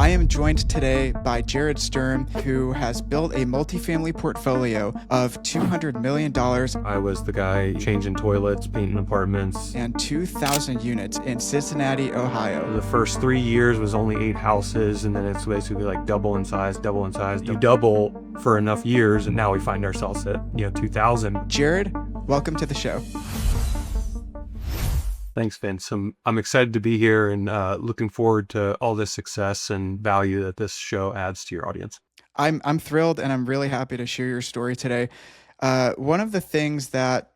I am joined today by Jered Sturm, who has built a multifamily portfolio of $200 million I was the guy changing toilets, painting apartments. and 2,000 units in Cincinnati, Ohio. The first 3 years was only 8 houses, and then it's basically like double in size, double in size. You double for enough years, and now we find ourselves at 2,000. Jered, welcome to the show. Thanks, Vince. I'm excited to be here and looking forward to all this success and value that this show adds to your audience. I'm thrilled, and I'm really happy to share your story today. One of the things that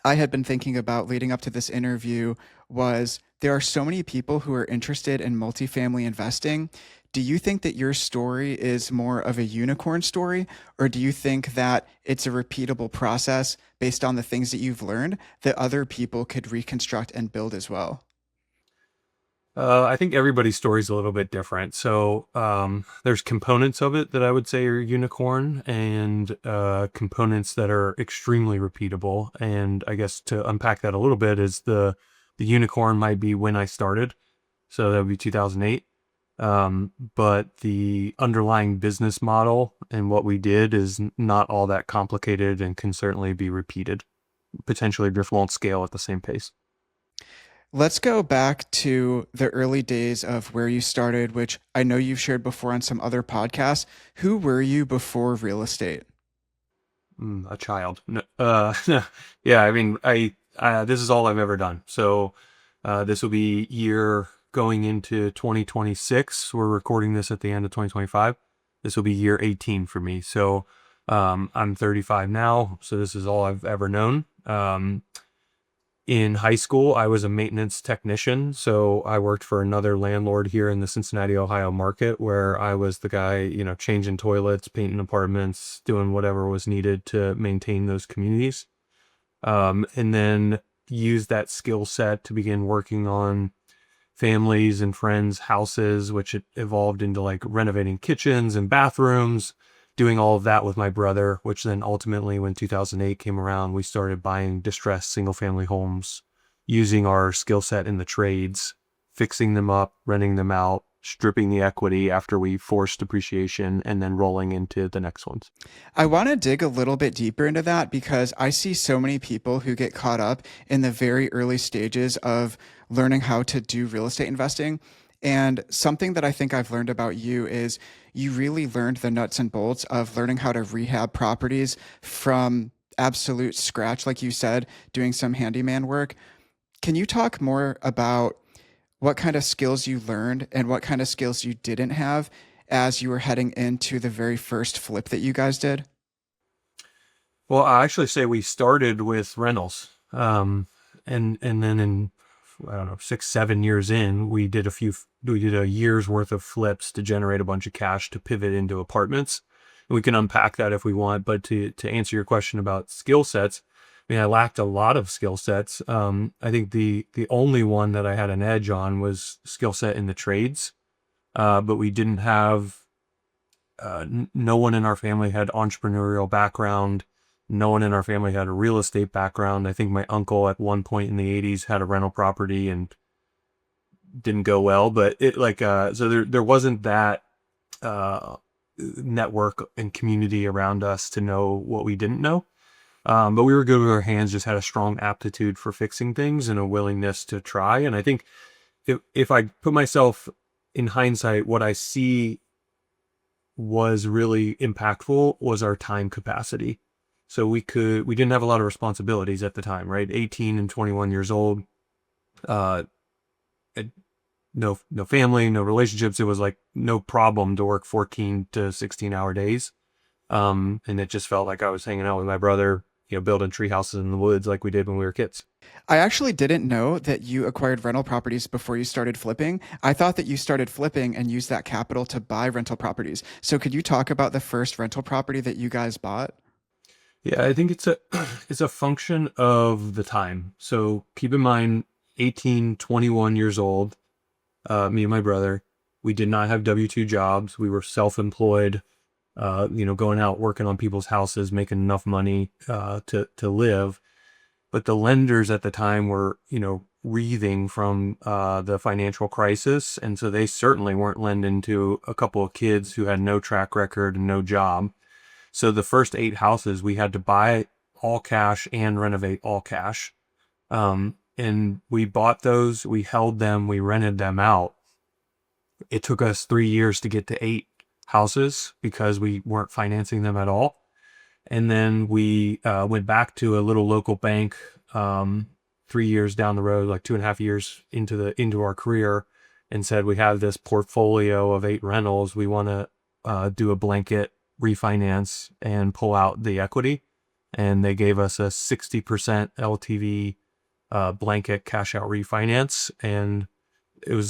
I had been thinking about leading up to this interview was there are so many people who are interested in multifamily investing. Do you think that your story is more of a unicorn story, or do you think that it's a repeatable process based on the things that you've learned that other people could reconstruct and build as well? I think everybody's story is a little bit different. So there's components of it that I would say are unicorn, and components that are extremely repeatable. And I guess to unpack that a little bit is the unicorn might be when I started. So that would be 2008. But the underlying business model and what we did is not all that complicated and can certainly be repeated. Potentially just won't scale at the same pace. Let's go back to the early days of where you started, which I know you've shared before on some other podcasts. Who were you before real estate? A child. Yeah, I mean, this is all I've ever done. So this will be year going into 2026. We're recording this at the end of 2025. This will be year 18 for me. So I'm 35 now. So this is all I've ever known. In high school, I was a maintenance technician. So I worked for another landlord here in the Cincinnati, Ohio market, where I was the guy, changing toilets, painting apartments, doing whatever was needed to maintain those communities. And then used that skill set to begin working on families and friends' houses, which it evolved into like renovating kitchens and bathrooms, doing all of that with my brother, which then ultimately when 2008 came around, we started buying distressed single family homes, using our skill set in the trades, fixing them up, renting them out, stripping the equity after we forced depreciation, and then rolling into the next ones. I want to dig a little bit deeper into that because I see so many people who get caught up in the very early stages of learning how to do real estate investing. And something that I think I've learned about you is you really learned the nuts and bolts of learning how to rehab properties from absolute scratch, like you said, doing some handyman work. Can you talk more about what kind of skills you learned and what kind of skills you didn't have as you were heading into the very first flip that you guys did? Well, I actually say we started with rentals. And then in, I don't know, 6-7 years in, we did a year's worth of flips to generate a bunch of cash to pivot into apartments. And we can unpack that if we want, but to answer your question about skill sets, I mean, I lacked a lot of skill sets. I think the only one that I had an edge on was skill set in the trades. But we didn't have, no one in our family had entrepreneurial background. No one in our family had a real estate background. I think my uncle at one point in the 80s had a rental property and didn't go well, but so there wasn't that network and community around us to know what we didn't know. But we were good with our hands, just had a strong aptitude for fixing things and a willingness to try. And I think if I put myself in hindsight, what I see was really impactful was our time capacity. So we didn't have a lot of responsibilities at the time, right? 18 and 21 years old, no family, no relationships. It was like no problem to work 14 to 16-hour days. And it just felt like I was hanging out with my brother, building tree houses in the woods like we did when we were kids. I actually didn't know that you acquired rental properties before you started flipping. I thought that you started flipping and used that capital to buy rental properties. So could you talk about the first rental property that you guys bought? Yeah, I think it's a function of the time. So keep in mind, 18, 21 years old, me and my brother, we did not have W-2 jobs. We were self-employed, going out working on people's houses, making enough money to live. But the lenders at the time were, breathing from the financial crisis. And so they certainly weren't lending to a couple of kids who had no track record and no job. So the first 8 houses we had to buy all cash and renovate all cash. And we bought those, we held them, we rented them out. It took us 3 years to get to 8 houses because we weren't financing them at all. And then we went back to a little local bank 3 years down the road, like 2.5 years into our career, and said, we have this portfolio of 8 rentals. We want to do a blanket refinance and pull out the equity. And they gave us a 60% LTV blanket cash out refinance. And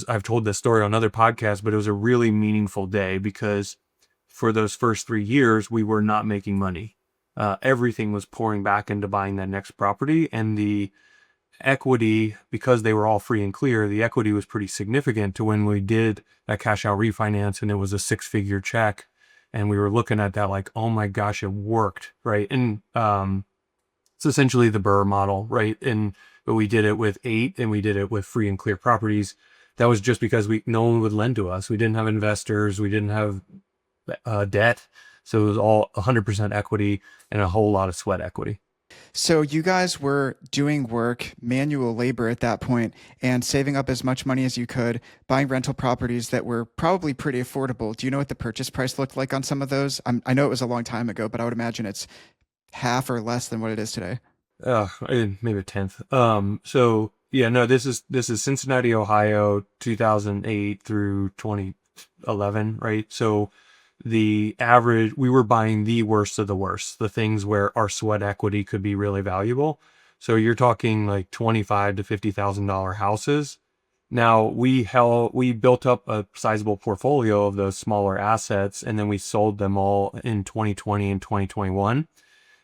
I've told this story on other podcasts, but it was a really meaningful day because for those first 3 years, we were not making money. Everything was pouring back into buying that next property, and the equity, because they were all free and clear, the equity was pretty significant to when we did that cash out refinance, and it was a 6-figure check. And we were looking at that like, oh my gosh, it worked, right? And it's essentially the Burr model, right? But we did it with 8, and we did it with free and clear properties. That was just because no one would lend to us. We didn't have investors. We didn't have debt. So it was all 100% equity and a whole lot of sweat equity. So you guys were doing work, manual labor at that point, and saving up as much money as you could, buying rental properties that were probably pretty affordable. Do you know what the purchase price looked like on some of those? I know it was a long time ago, but I would imagine it's half or less than what it is today. Maybe a tenth. So yeah, no, this is Cincinnati, Ohio, 2008 through 2011, right? So the average, we were buying the worst of the worst, the things where our sweat equity could be really valuable. So you're talking like $25,000 to $50,000 houses. Now we built up a sizable portfolio of those smaller assets, and then we sold them all in 2020 and 2021.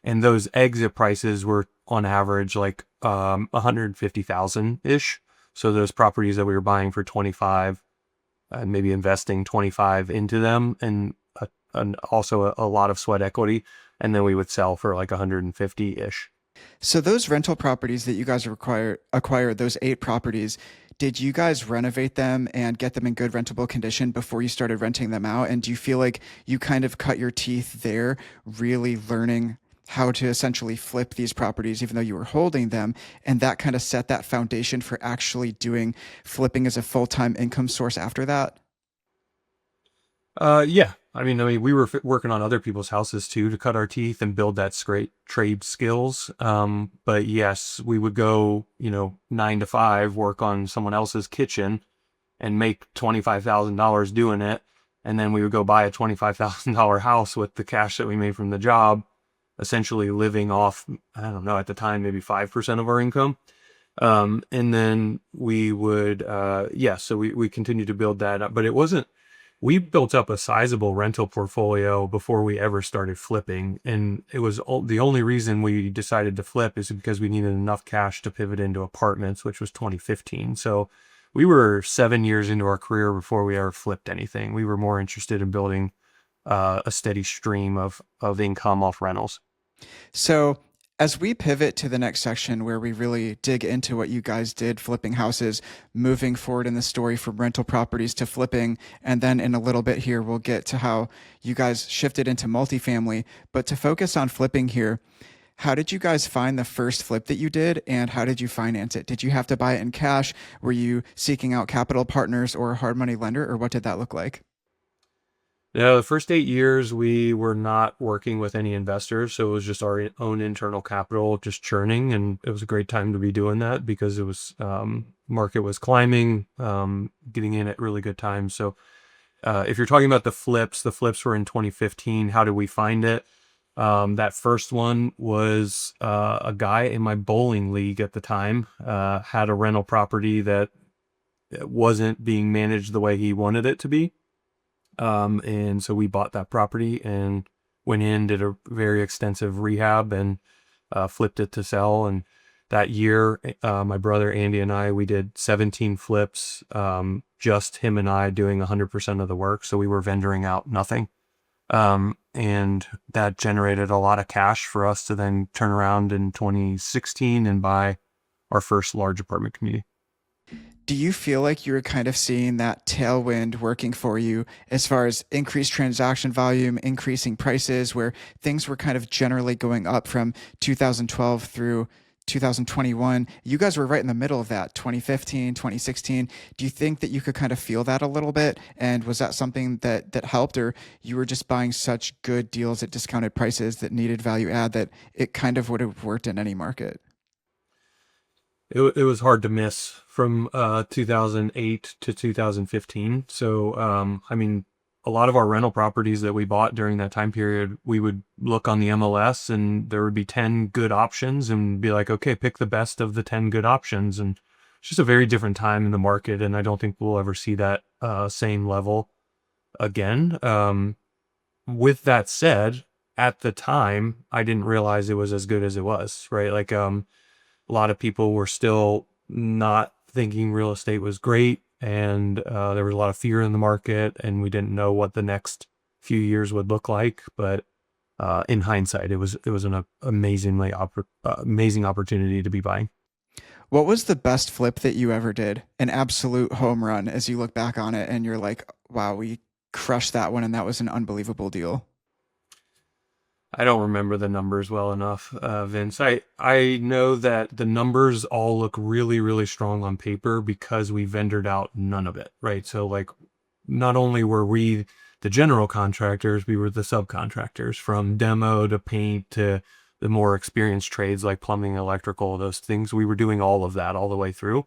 And those exit prices were on average like 150,000 ish. So those properties that we were buying for 25 and maybe investing 25 into them, and also a lot of sweat equity, and then we would sell for like 150 ish. So those rental properties that you guys acquired, those 8 properties, did you guys renovate them and get them in good rentable condition before you started renting them out? And do you feel like you kind of cut your teeth there, really learning how to essentially flip these properties, even though you were holding them, and that kind of set that foundation for actually doing flipping as a full-time income source after that? Yeah. I mean, we were working on other people's houses too to cut our teeth and build that great trade skills. But yes, we would go, 9 to 5, work on someone else's kitchen and make $25,000 doing it. And then we would go buy a $25,000 house with the cash that we made from the job, essentially living off, I don't know, at the time, maybe 5% of our income. And then we would, so we continued to build that up, but we built up a sizable rental portfolio before we ever started flipping. And it was the only reason we decided to flip is because we needed enough cash to pivot into apartments, which was 2015. So we were 7 years into our career before we ever flipped anything. We were more interested in building a steady stream of income off rentals. So, as we pivot to the next section where we really dig into what you guys did flipping houses, moving forward in the story from rental properties to flipping, and then in a little bit here, we'll get to how you guys shifted into multifamily. But to focus on flipping here, how did you guys find the first flip that you did, and how did you finance it? Did you have to buy it in cash? Were you seeking out capital partners or a hard money lender, or what did that look like? Yeah, the first 8 years we were not working with any investors, so it was just our own internal capital just churning, and it was a great time to be doing that because it was market was climbing, getting in at really good times. So if you're talking about the flips were in 2015. How did we find it? That first one was a guy in my bowling league at the time had a rental property that wasn't being managed the way he wanted it to be. And so we bought that property and went in, did a very extensive rehab, and flipped it to sell. And that year, my brother Andy and I, we did 17 flips, just him and I doing 100% of the work. So we were vendoring out nothing. And that generated a lot of cash for us to then turn around in 2016 and buy our first large apartment community. Do you feel like you're kind of seeing that tailwind working for you as far as increased transaction volume, increasing prices, where things were kind of generally going up from 2012 through 2021? You guys were right in the middle of that, 2015, 2016. Do you think that you could kind of feel that a little bit? And was that something that helped, or you were just buying such good deals at discounted prices that needed value add that it kind of would have worked in any market? It was hard to miss from 2008 to 2015. So, I mean, a lot of our rental properties that we bought during that time period, we would look on the MLS and there would be 10 good options and be like, okay, pick the best of the 10 good options. And it's just a very different time in the market. And I don't think we'll ever see that same level again. With that said, at the time, I didn't realize it was as good as it was, right? Like, a lot of people were still not thinking real estate was great, and there was a lot of fear in the market, and we didn't know what the next few years would look like. But in hindsight, it was an amazing opportunity to be buying. What was the best flip that you ever did? An absolute home run as you look back on it and you're like, wow, we crushed that one and that was an unbelievable deal. I don't remember the numbers well enough, Vince. I know that the numbers all look really, really strong on paper because we vendored out none of it, right? So like, not only were we the general contractors, we were the subcontractors from demo to paint to the more experienced trades like plumbing, electrical, those things. We were doing all of that all the way through.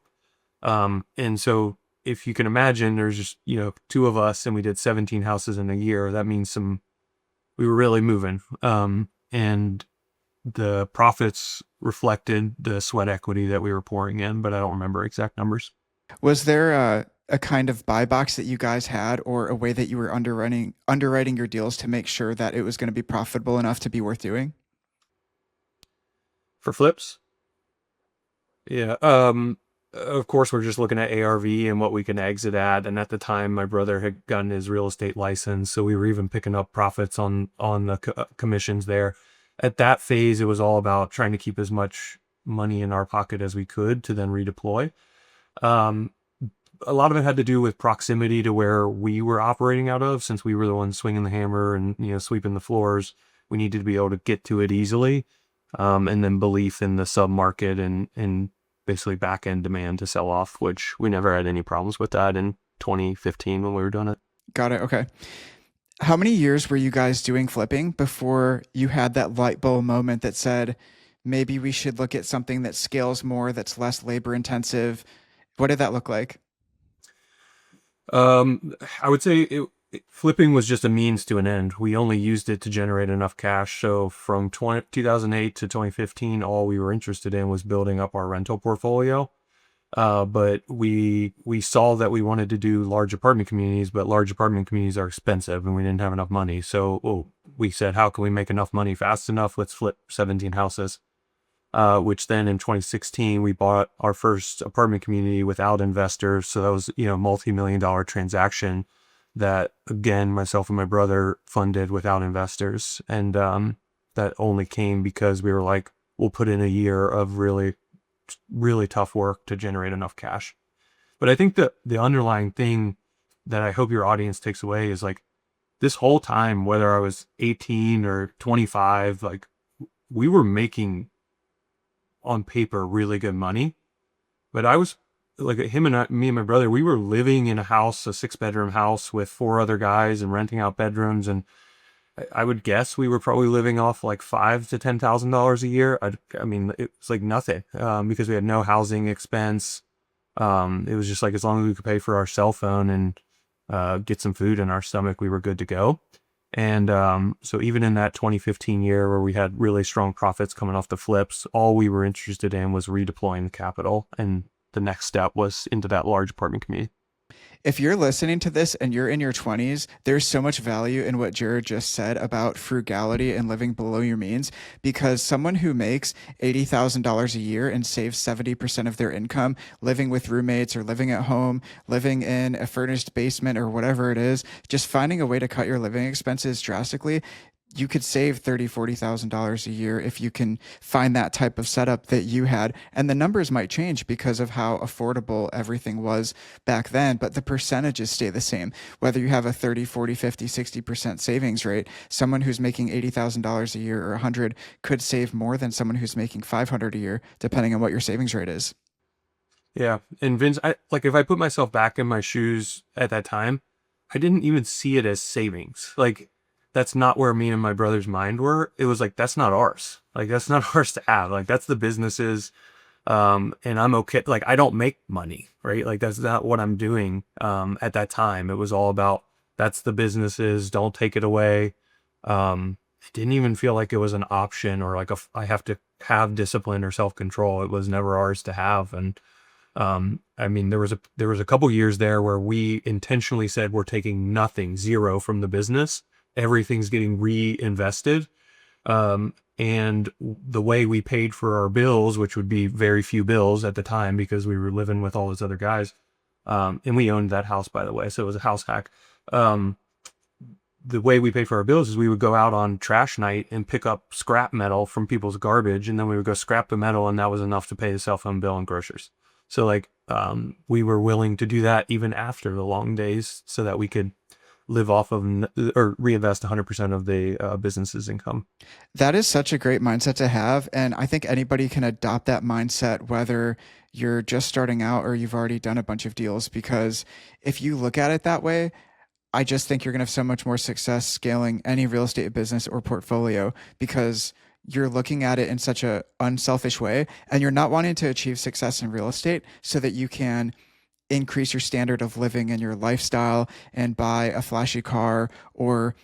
And so if you can imagine, there's just, two of us and we did 17 houses in a year. That means we were really moving. And the profits reflected the sweat equity that we were pouring in, but I don't remember exact numbers. Was there a kind of buy box that you guys had or a way that you were underwriting your deals to make sure that it was going to be profitable enough to be worth doing? For flips, yeah. Of course, we're just looking at ARV and what we can exit at. And at the time, my brother had gotten his real estate license, so we were even picking up profits on the commissions there. At that phase, it was all about trying to keep as much money in our pocket as we could to then redeploy. Um, a lot of it had to do with proximity to where we were operating out of, since we were the ones swinging the hammer and sweeping the floors. We needed to be able to get to it easily, and then belief in the sub market and basically back end demand to sell off, which we never had any problems with that in 2015 when we were doing it. Got it. Okay. How many years were you guys doing flipping before you had that light bulb moment that said, maybe we should look at something that scales more, that's less labor intensive? What did that look like? I would say flipping was just a means to an end. We only used it to generate enough cash. So from 2008 to 2015, all we were interested in was building up our rental portfolio. But we saw that we wanted to do large apartment communities, but large apartment communities are expensive and we didn't have enough money. So we said, how can we make enough money fast enough? Let's flip 17 houses. Which then in 2016, we bought our first apartment community without investors. So that was, multi-million-dollar transaction that, again, myself and my brother funded without investors. And that only came because we were like, we'll put in a year of really, really tough work to generate enough cash. But I think that the underlying thing that I hope your audience takes away is like, this whole time, whether I was 18 or 25, like, we were making on paper really good money, but I was like, me and my brother, we were living in a house, a 6-bedroom house with 4 other guys and renting out bedrooms. And I would guess we were probably living off like $5,000 to $10,000 a year. I mean, it was like nothing, because we had no housing expense. It was just like, as long as we could pay for our cell phone and get some food in our stomach, we were good to go. And so even in that 2015 year where we had really strong profits coming off the flips, all we were interested in was redeploying the capital. And the next step was into that large apartment community. If you're listening to this and you're in your 20s, there's so much value in what Jered just said about frugality and living below your means, because someone who makes $80,000 a year and saves 70% of their income living with roommates or living at home, living in a furnished basement or whatever it is, just finding a way to cut your living expenses drastically, you could save $30,000 to $40,000 a year if you can find that type of setup that you had. And the numbers might change because of how affordable everything was back then, but the percentages stay the same. Whether you have a 30, 40, 50, 60% savings rate, someone who's making $80,000 a year or 100 could save more than someone who's making 500 a year, depending on what your savings rate is. Yeah. And Vince, like if I put myself back in my shoes at that time, I didn't even see it as savings. Like that's not where me and my brother's mind were. It was like, that's not ours. Like that's not ours to have. Like that's the business's. And I'm okay. Like I don't make money, right? Like that's not what I'm doing. At that time, it was all about that's the businesses. Don't take it away. It didn't even feel like it was an option or like I have to have discipline or self control. It was never ours to have. And I mean, there was a couple years there where we intentionally said we're taking nothing, zero from the business. Everything's getting reinvested. And the way we paid for our bills, which would be very few bills at the time because we were living with all those other guys. And we owned that house, by the way. So it was a house hack. Um, the way we paid for our bills is we would go out on trash night and pick up scrap metal from people's garbage. And then we would go scrap the metal. And that was enough to pay the cell phone bill and groceries. So like, we were willing to do that even after the long days so that we could live off of or reinvest 100% of the business's income. That is such a great mindset to have. And I think anybody can adopt that mindset, whether you're just starting out or you've already done a bunch of deals, because if you look at it that way, I just think you're going to have so much more success scaling any real estate business or portfolio because you're looking at it in such a unselfish way and you're not wanting to achieve success in real estate so that you can increase your standard of living and your lifestyle and buy a flashy car or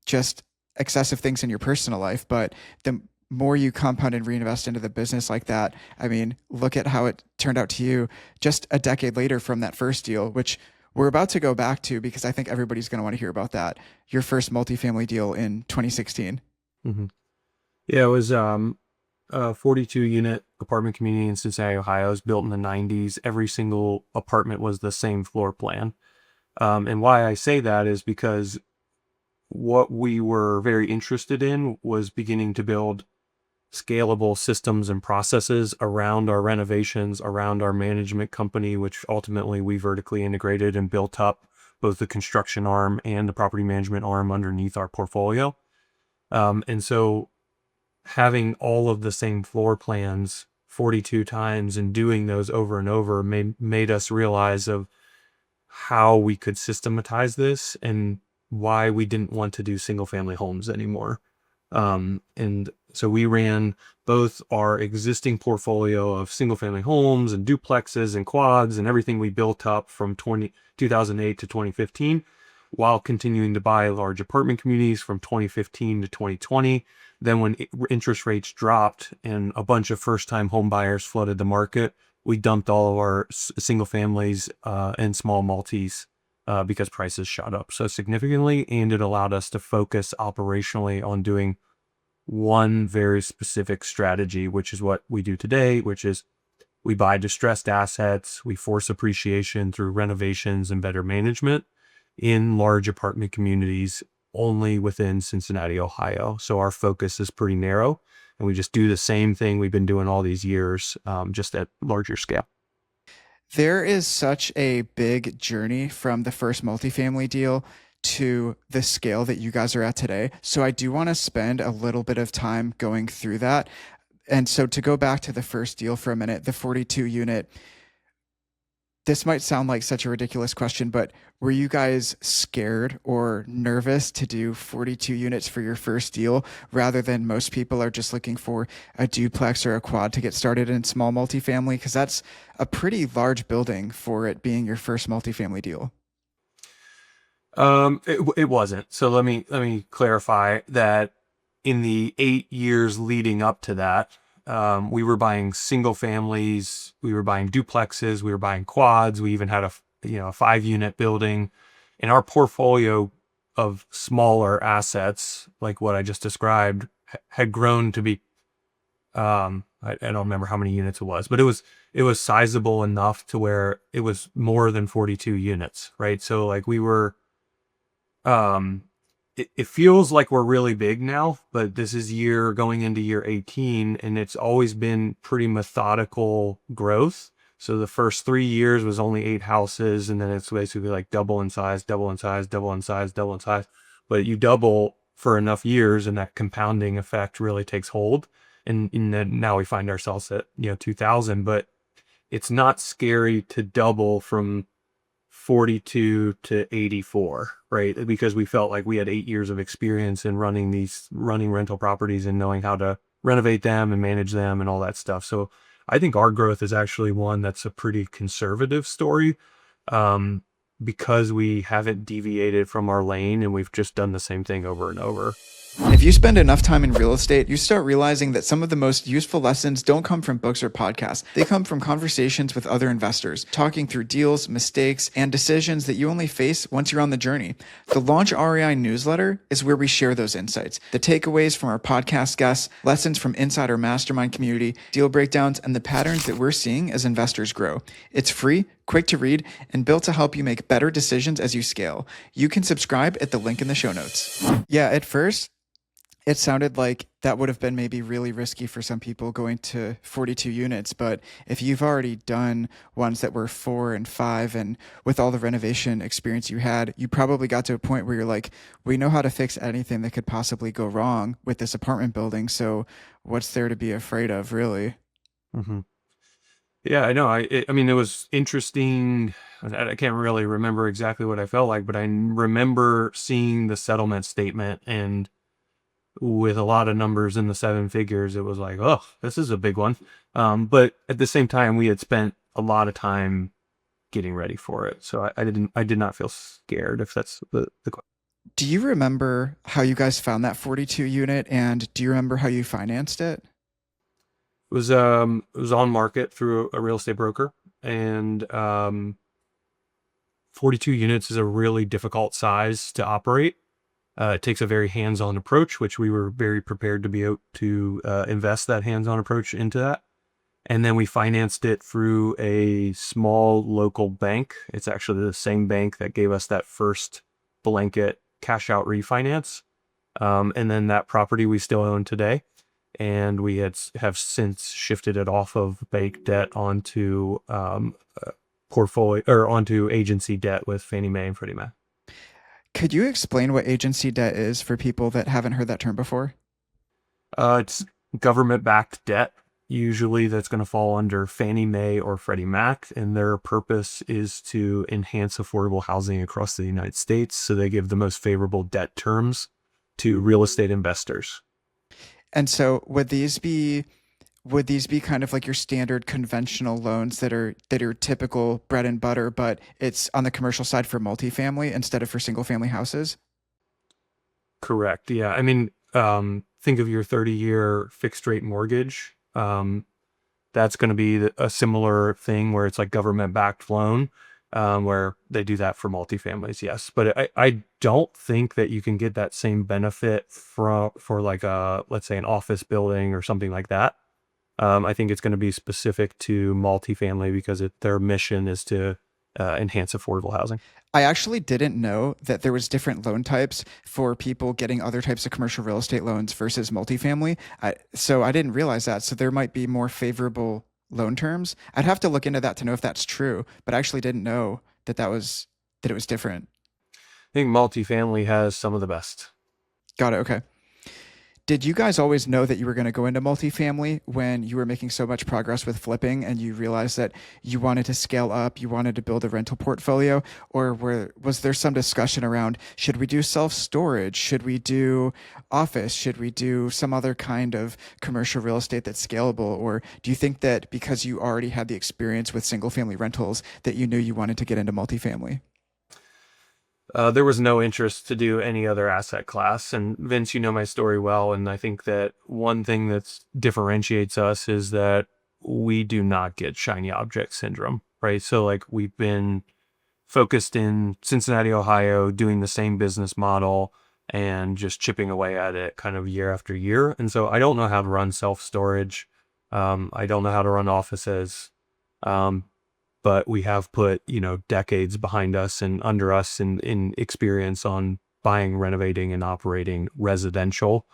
just excessive things in your personal life. But the more you compound and reinvest into the business like that, I mean, look at how it turned out to you just a decade later from that first deal, which we're about to go back to because I think everybody's going to want to hear about that. Your first multifamily deal in 2016. Mm-hmm. Yeah, it was a 42 unit apartment community in Cincinnati, Ohio. It was built in the 90s. Every single apartment was the same floor plan. And why I say that is because what we were very interested in was beginning to build scalable systems and processes around our renovations, around our management company, which ultimately we vertically integrated and built up both the construction arm and the property management arm underneath our portfolio. And so having all of the same floor plans 42 times and doing those over and over made us realize of how we could systematize this and why we didn't want to do single family homes anymore. And so we ran both our existing portfolio of single family homes and duplexes and quads and everything we built up from 2008 to 2015, while continuing to buy large apartment communities from 2015 to 2020. Then when interest rates dropped and a bunch of first time home buyers flooded the market, we dumped all of our single families and small multis because prices shot up so significantly, and it allowed us to focus operationally on doing one very specific strategy, which is what we do today, which is we buy distressed assets, we force appreciation through renovations and better management in large apartment communities only within Cincinnati, Ohio. So our focus is pretty narrow, and we just do the same thing we've been doing all these years, just at larger scale. There is such a big journey from the first multifamily deal to the scale that you guys are at today. So I do want to spend a little bit of time going through that. And so to go back to the first deal for a minute, the 42 unit, this might sound like such a ridiculous question, but were you guys scared or nervous to do 42 units for your first deal rather than most people are just looking for a duplex or a quad to get started in small multifamily? Because that's a pretty large building for it being your first multifamily deal. It wasn't. So let me clarify that in the 8 years leading up to that, we were buying single families, we were buying duplexes, we were buying quads. We even had a 5 unit building, and our portfolio of smaller assets, like what I just described, had grown to be, I don't remember how many units it was, but it was sizable enough to where it was more than 42 units, right? So like we were, um, it feels like we're really big now, but this is going into year 18, and it's always been pretty methodical growth. So the first 3 years was only 8 houses, and then it's basically like double in size, double in size, double in size, double in size. But you double for enough years, and that compounding effect really takes hold. And then now we find ourselves at 2,000, but it's not scary to double from 42 to 84, right? Because we felt like we had 8 years of experience in running rental properties and knowing how to renovate them and manage them and all that stuff. So I think our growth is actually one that's a pretty conservative story, um, because we haven't deviated from our lane and we've just done the same thing over and over. If you spend enough time in real estate, you start realizing that some of the most useful lessons don't come from books or podcasts. They come from conversations with other investors, talking through deals, mistakes, and decisions that you only face once you're on the journey. The Launch REI Newsletter is where we share those insights, the takeaways from our podcast guests, lessons from inside our mastermind community, deal breakdowns, and the patterns that we're seeing as investors grow. It's free, quick to read, and built to help you make better decisions as you scale. You can subscribe at the link in the show notes. Yeah, at first, it sounded like that would have been maybe really risky for some people going to 42 units, but if you've already done ones that were 4 and 5, and with all the renovation experience you had, you probably got to a point where you're like, we know how to fix anything that could possibly go wrong with this apartment building, so what's there to be afraid of, really? Mm-hmm. Yeah, I know. I mean, it was interesting. I can't really remember exactly what I felt like, but I remember seeing the settlement statement, and with a lot of numbers in the 7 figures, it was like, oh, this is a big one. But at the same time, we had spent a lot of time getting ready for it. So I did not feel scared, if that's the question. Do you remember how you guys found that 42 unit, and do you remember how you financed it? It was on market through a real estate broker, and 42 units is a really difficult size to operate. It takes a very hands-on approach, which we were very prepared to be able to invest that hands-on approach into that. And then we financed it through a small local bank. It's actually the same bank that gave us that first blanket cash out refinance. And then that property we still own today. And we have since shifted it off of bank debt onto portfolio, or onto agency debt with Fannie Mae and Freddie Mac. Could you explain what agency debt is for people that haven't heard that term before? It's government-backed debt, usually that's going to fall under Fannie Mae or Freddie Mac, and their purpose is to enhance affordable housing across the United States. So they give the most favorable debt terms to real estate investors. And so would these be kind of like your standard conventional loans that are typical bread and butter, but it's on the commercial side for multifamily instead of for single family houses? Correct. Yeah. I mean, think of your 30-year fixed rate mortgage. That's going to be a similar thing where it's like government backed loan, where they do that for multifamilies. Yes. But I don't think that you can get that same benefit for like let's say an office building or something like that. I think it's going to be specific to multifamily because their mission is to enhance affordable housing. I actually didn't know that there was different loan types for people getting other types of commercial real estate loans versus multifamily. So I didn't realize that. So there might be more favorable loan terms. I'd have to look into that to know if that's true, but I actually didn't know that it was different. I think multifamily has some of the best. Got it. Okay. Did you guys always know that you were going to go into multifamily when you were making so much progress with flipping and you realized that you wanted to scale up, you wanted to build a rental portfolio? Or was there some discussion around, should we do self-storage? Should we do office? Should we do some other kind of commercial real estate that's scalable? Or do you think that because you already had the experience with single family rentals that you knew you wanted to get into multifamily? There was no interest to do any other asset class. And Vince, you know my story well. And I think that one thing that differentiates us is that we do not get shiny object syndrome, right? So like we've been focused in Cincinnati, Ohio, doing the same business model and just chipping away at it kind of year after year. And so I don't know how to run self-storage. I don't know how to run offices. Um, but we have put, decades behind us and under us in experience on buying, renovating, and operating residential.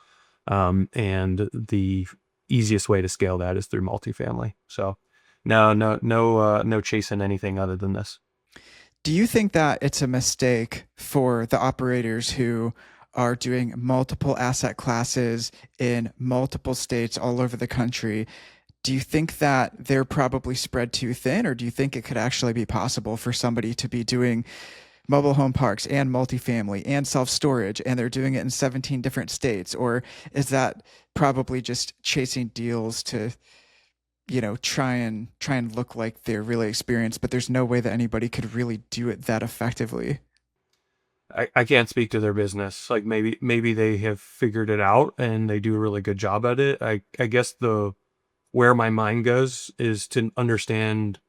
And the easiest way to scale that is through multifamily. So no chasing anything other than this. Do you think that it's a mistake for the operators who are doing multiple asset classes in multiple states all over the country? Do you think that they're probably spread too thin, or do you think it could actually be possible for somebody to be doing mobile home parks and multifamily and self storage, and they're doing it in 17 different states? Or is that probably just chasing deals to, try and look like they're really experienced, but there's no way that anybody could really do it that effectively? I can't speak to their business. Like maybe they have figured it out and they do a really good job at it. I guess the where my mind goes is to understand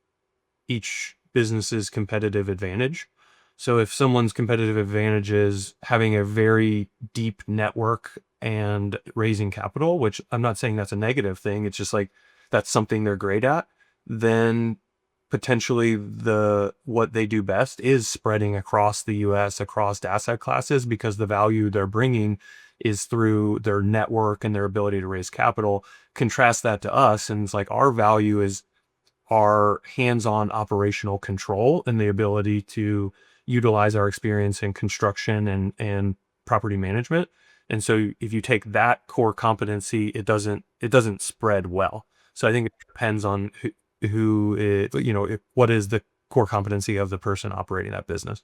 each business's competitive advantage. So if someone's competitive advantage is having a very deep network and raising capital, which I'm not saying that's a negative thing, it's just like that's something they're great at, then potentially what they do best is spreading across the US, across asset classes, because the value they're bringing is through their network and their ability to raise capital. Contrast that to us, and it's like our value is our hands-on operational control and the ability to utilize our experience in construction and property management. And so if you take that core competency, it doesn't spread well. So I think it depends on what is the core competency of the person operating that business.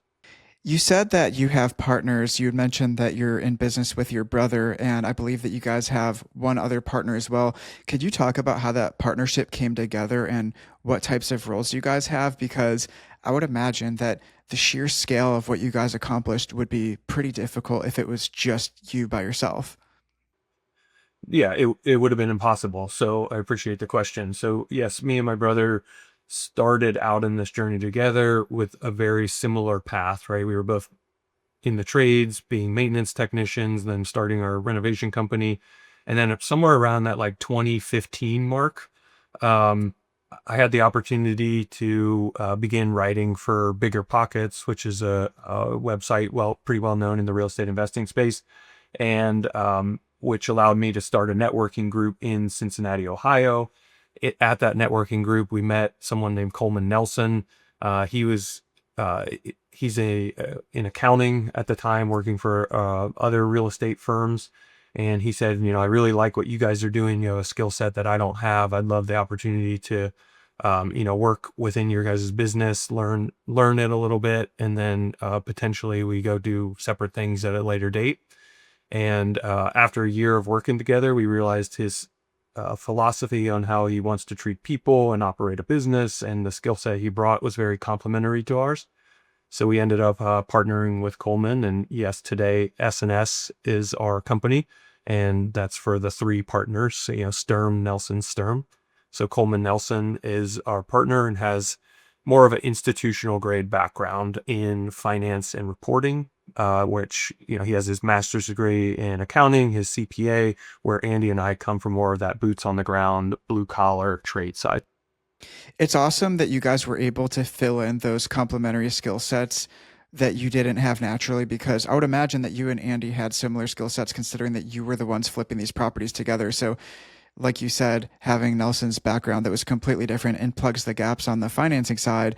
You said that you have partners. You had mentioned that you're in business with your brother, and I believe that you guys have one other partner as well. Could you talk about how that partnership came together and what types of roles you guys have? Because I would imagine that the sheer scale of what you guys accomplished would be pretty difficult if it was just you by yourself. Yeah, it would have been impossible. So I appreciate the question. So yes, me and my brother started out in this journey together with a very similar path, right? We were both in the trades, being maintenance technicians, then starting our renovation company. And then somewhere around that like 2015 mark, um, I had the opportunity to begin writing for Bigger Pockets, which is a website pretty well known in the real estate investing space, and which allowed me to start a networking group in Cincinnati, Ohio. At that networking group, we met someone named Coleman Nelson. He was uh, he's in accounting at the time, working for other real estate firms. And he said, I really like what you guys are doing. A skill set that I don't have. I'd love the opportunity to, work within your guys' business, learn it a little bit, and then potentially we go do separate things at a later date. And after a year of working together, we realized his philosophy on how he wants to treat people and operate a business and the skill set he brought was very complementary to ours. So we ended up partnering with Coleman. And yes, today S&S is our company. And that's for the three partners, Sturm, Nelson, Sturm. So Coleman Nelson is our partner and has more of an institutional grade background in finance and reporting, which, he has his master's degree in accounting, his CPA, where Andy and I come from more of that boots on the ground, blue collar trade side. It's awesome that you guys were able to fill in those complementary skill sets that you didn't have naturally, because I would imagine that you and Andy had similar skill sets considering that you were the ones flipping these properties together. So, like you said, having Nelson's background that was completely different and plugs the gaps on the financing side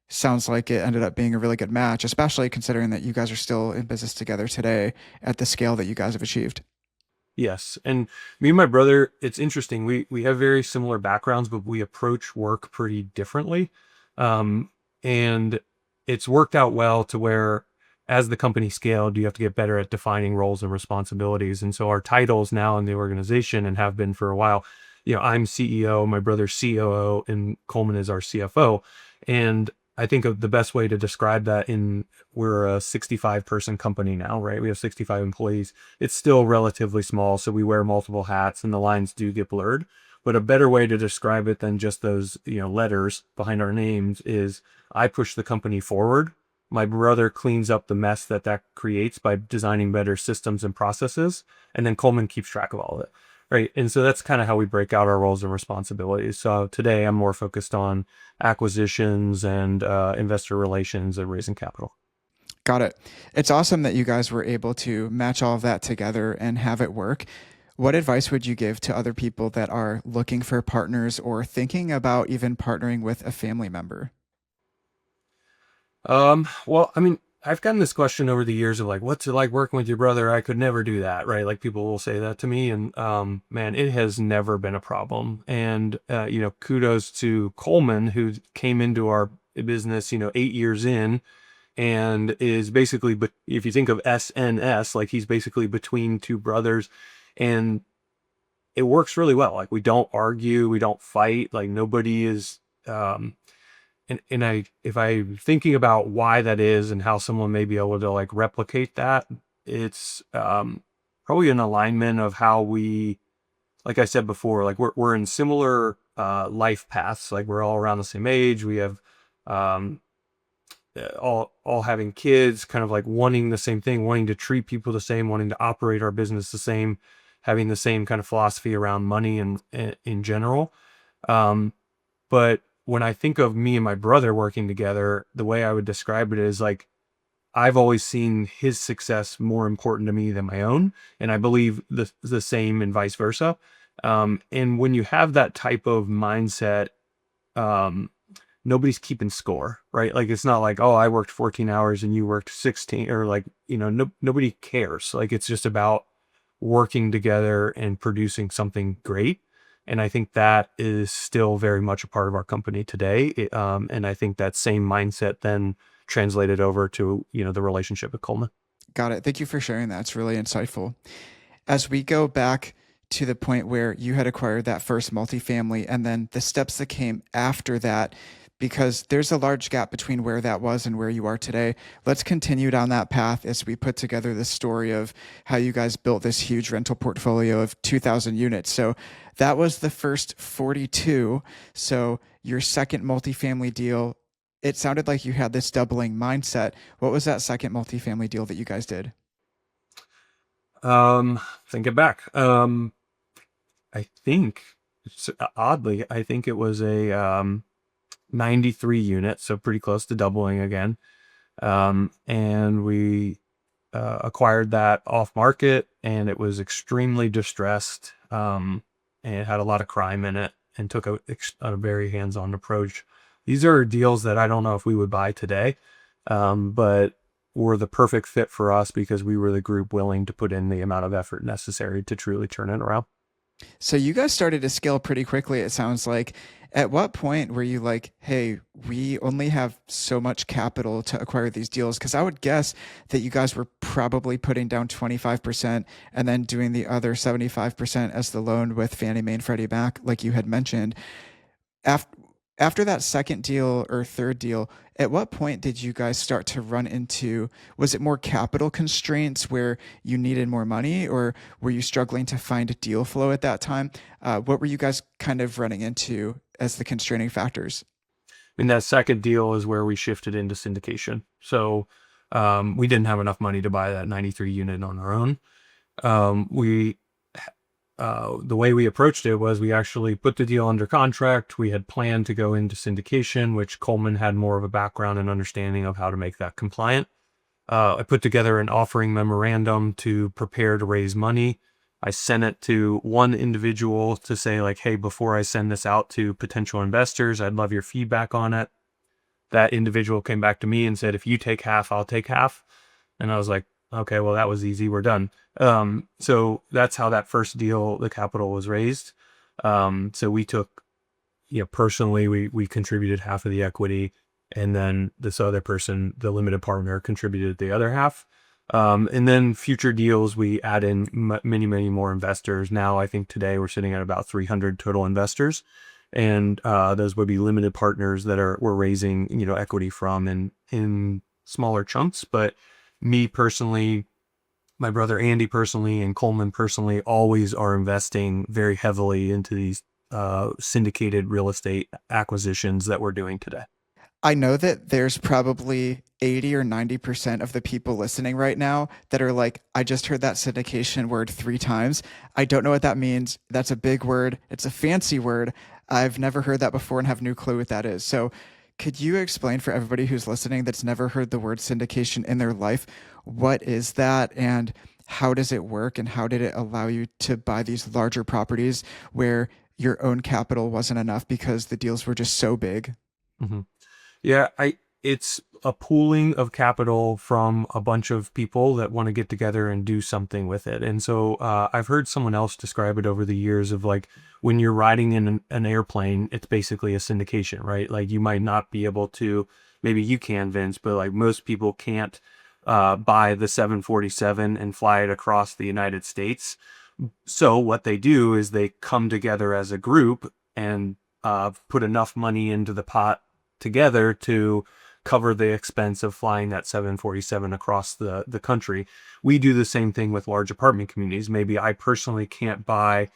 sounds like it ended up being a really good match, especially considering that you guys are still in business together today at the scale that you guys have achieved. Yes. And me and my brother, it's interesting. We have very similar backgrounds, but we approach work pretty differently. And it's worked out well to where as the company scaled, you have to get better at defining roles and responsibilities. And so our titles now in the organization and have been for a while, I'm CEO, my brother's COO, and Coleman is our CFO. And I think of the best way to describe that we're a 65 person company now, right? We have 65 employees. It's still relatively small, so we wear multiple hats and the lines do get blurred. But a better way to describe it than just those, letters behind our names is I push the company forward. My brother cleans up the mess that creates by designing better systems and processes. And then Coleman keeps track of all of it. Right. And so that's kind of how we break out our roles and responsibilities. So today I'm more focused on acquisitions and investor relations and raising capital. Got it. It's awesome that you guys were able to match all of that together and have it work. What advice would you give to other people that are looking for partners or thinking about even partnering with a family member? Well, I mean, I've gotten this question over the years of like, what's it like working with your brother? I could never do that, right? Like people will say that to me, and man, it has never been a problem. And kudos to Coleman who came into our business, 8 years in, and is basically, but if you think of SNS, like he's basically between two brothers, and it works really well. Like we don't argue, we don't fight, like nobody is. And if I'm thinking about why that is and how someone may be able to like replicate that, it's probably an alignment of how we, like I said before, like we're in similar life paths. Like we're all around the same age. We have um, all having kids, kind of like wanting the same thing, wanting to treat people the same, wanting to operate our business the same, having the same kind of philosophy around money and in general. Um, but when I think of me and my brother working together, the way I would describe it is like I've always seen his success more important to me than my own, and I believe the same and vice versa. And when you have that type of mindset, um, nobody's keeping score, right? Like it's not like, oh, I worked 14 hours and you worked 16, or like, nobody cares. Like it's just about working together and producing something great. And I think that is still very much a part of our company today. And I think that same mindset then translated over to, the relationship with Coleman. Got it. Thank you for sharing that. It's really insightful. As we go back to the point where you had acquired that first multifamily and then the steps that came after that, because there's a large gap between where that was and where you are today. Let's continue down that path as we put together the story of how you guys built this huge rental portfolio of 2,000 units. So that was the first 42. So your second multifamily deal, it sounded like you had this doubling mindset. What was that second multifamily deal that you guys did? Thinking back, I think oddly, I think it was a 93 unit, so pretty close to doubling again. And we acquired that off market, and it was extremely distressed. And it had a lot of crime in it, and took a very hands-on approach. These are deals that I don't know if we would buy today, but were the perfect fit for us because we were the group willing to put in the amount of effort necessary to truly turn it around. So you guys started to scale pretty quickly, it sounds like. At what point were you like, hey, we only have so much capital to acquire these deals? Because I would guess that you guys were probably putting down 25% and then doing the other 75% as the loan with Fannie Mae and Freddie Mac, like you had mentioned. After after that second deal or third deal, at what point did you guys start to run into, was it more capital constraints where you needed more money, or were you struggling to find deal flow at that time? What were you guys kind of running into as the constraining factors? And that second deal is where we shifted into syndication. So we didn't have enough money to buy that 93 unit on our own. We The way we approached it was we actually put the deal under contract. We had planned to go into syndication, which Coleman had more of a background and understanding of how to make that compliant. I put together an offering memorandum to prepare to raise money. I sent it to one individual to say like, hey, before I send this out to potential investors, I'd love your feedback on it. That individual came back to me and said, if you take half, I'll take half. And I was like, okay, well, that was easy. We're done. So that's how that first deal, the capital was raised. So we took, personally, we contributed half of the equity, and then this other person, the limited partner, contributed the other half. And then future deals, we add in many, many more investors. Now, I think today we're sitting at about 300 total investors. And those would be limited partners that we're raising, equity from in smaller chunks. But me personally, my brother Andy personally, and Coleman personally always are investing very heavily into these syndicated real estate acquisitions that we're doing today. I know that there's probably 80 or 90% of the people listening right now that are like, I just heard that syndication word 3 times. I don't know what that means. That's a big word. It's a fancy word. I've never heard that before and have no clue what that is. So Could you explain for everybody who's listening that's never heard the word syndication in their life, what is that and how does it work and how did it allow you to buy these larger properties where your own capital wasn't enough because the deals were just so big? hmm Yeah, it's a pooling of capital from a bunch of people that want to get together and do something with it. And so I've heard someone else describe it over the years of like when you're riding in an airplane, it's basically a syndication, right? Like you might not be able to, maybe you can, Vince, but like most people can't buy the 747 and fly it across the United States. So what they do is they come together as a group and put enough money into the pot together to cover the expense of flying that 747 across the country. We do the same thing with large apartment communities. Maybe I personally can't buy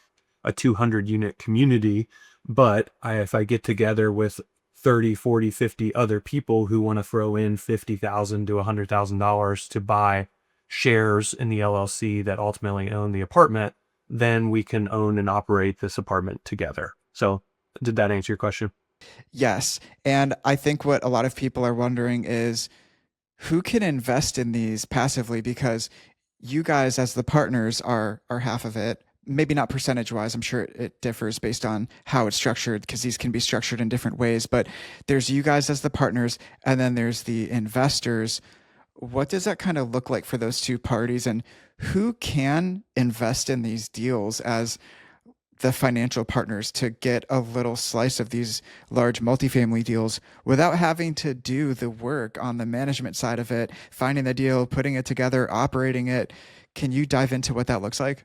a 200 unit community, but if I get together with 30, 40, 50 other people who want to throw in $50,000 to $100,000 to buy shares in the LLC that ultimately own the apartment, then we can own and operate this apartment together. So did that answer your question? Yes. And I think what a lot of people are wondering is who can invest in these passively because you guys as the partners are half of it. Maybe not percentage wise. I'm sure it differs based on how it's structured because these can be structured in different ways. But there's you guys as the partners, and then there's the investors. What does that kind of look like for those two parties, and who can invest in these deals as the financial partners to get a little slice of these large multifamily deals without having to do the work on the management side of it, finding the deal, putting it together, operating it? Can you dive into what that looks like?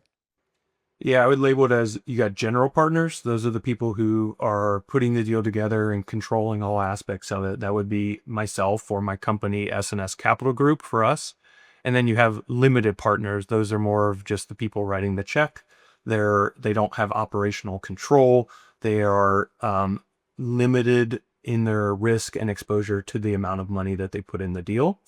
Yeah, I would label it as you got general partners. Those are the people who are putting the deal together and controlling all aspects of it. That would be myself or my company, S&S Capital Group for us. And then you have limited partners. Those are more of just the people writing the check. They don't have operational control. They are limited in their risk and exposure to the amount of money that they put in the deal.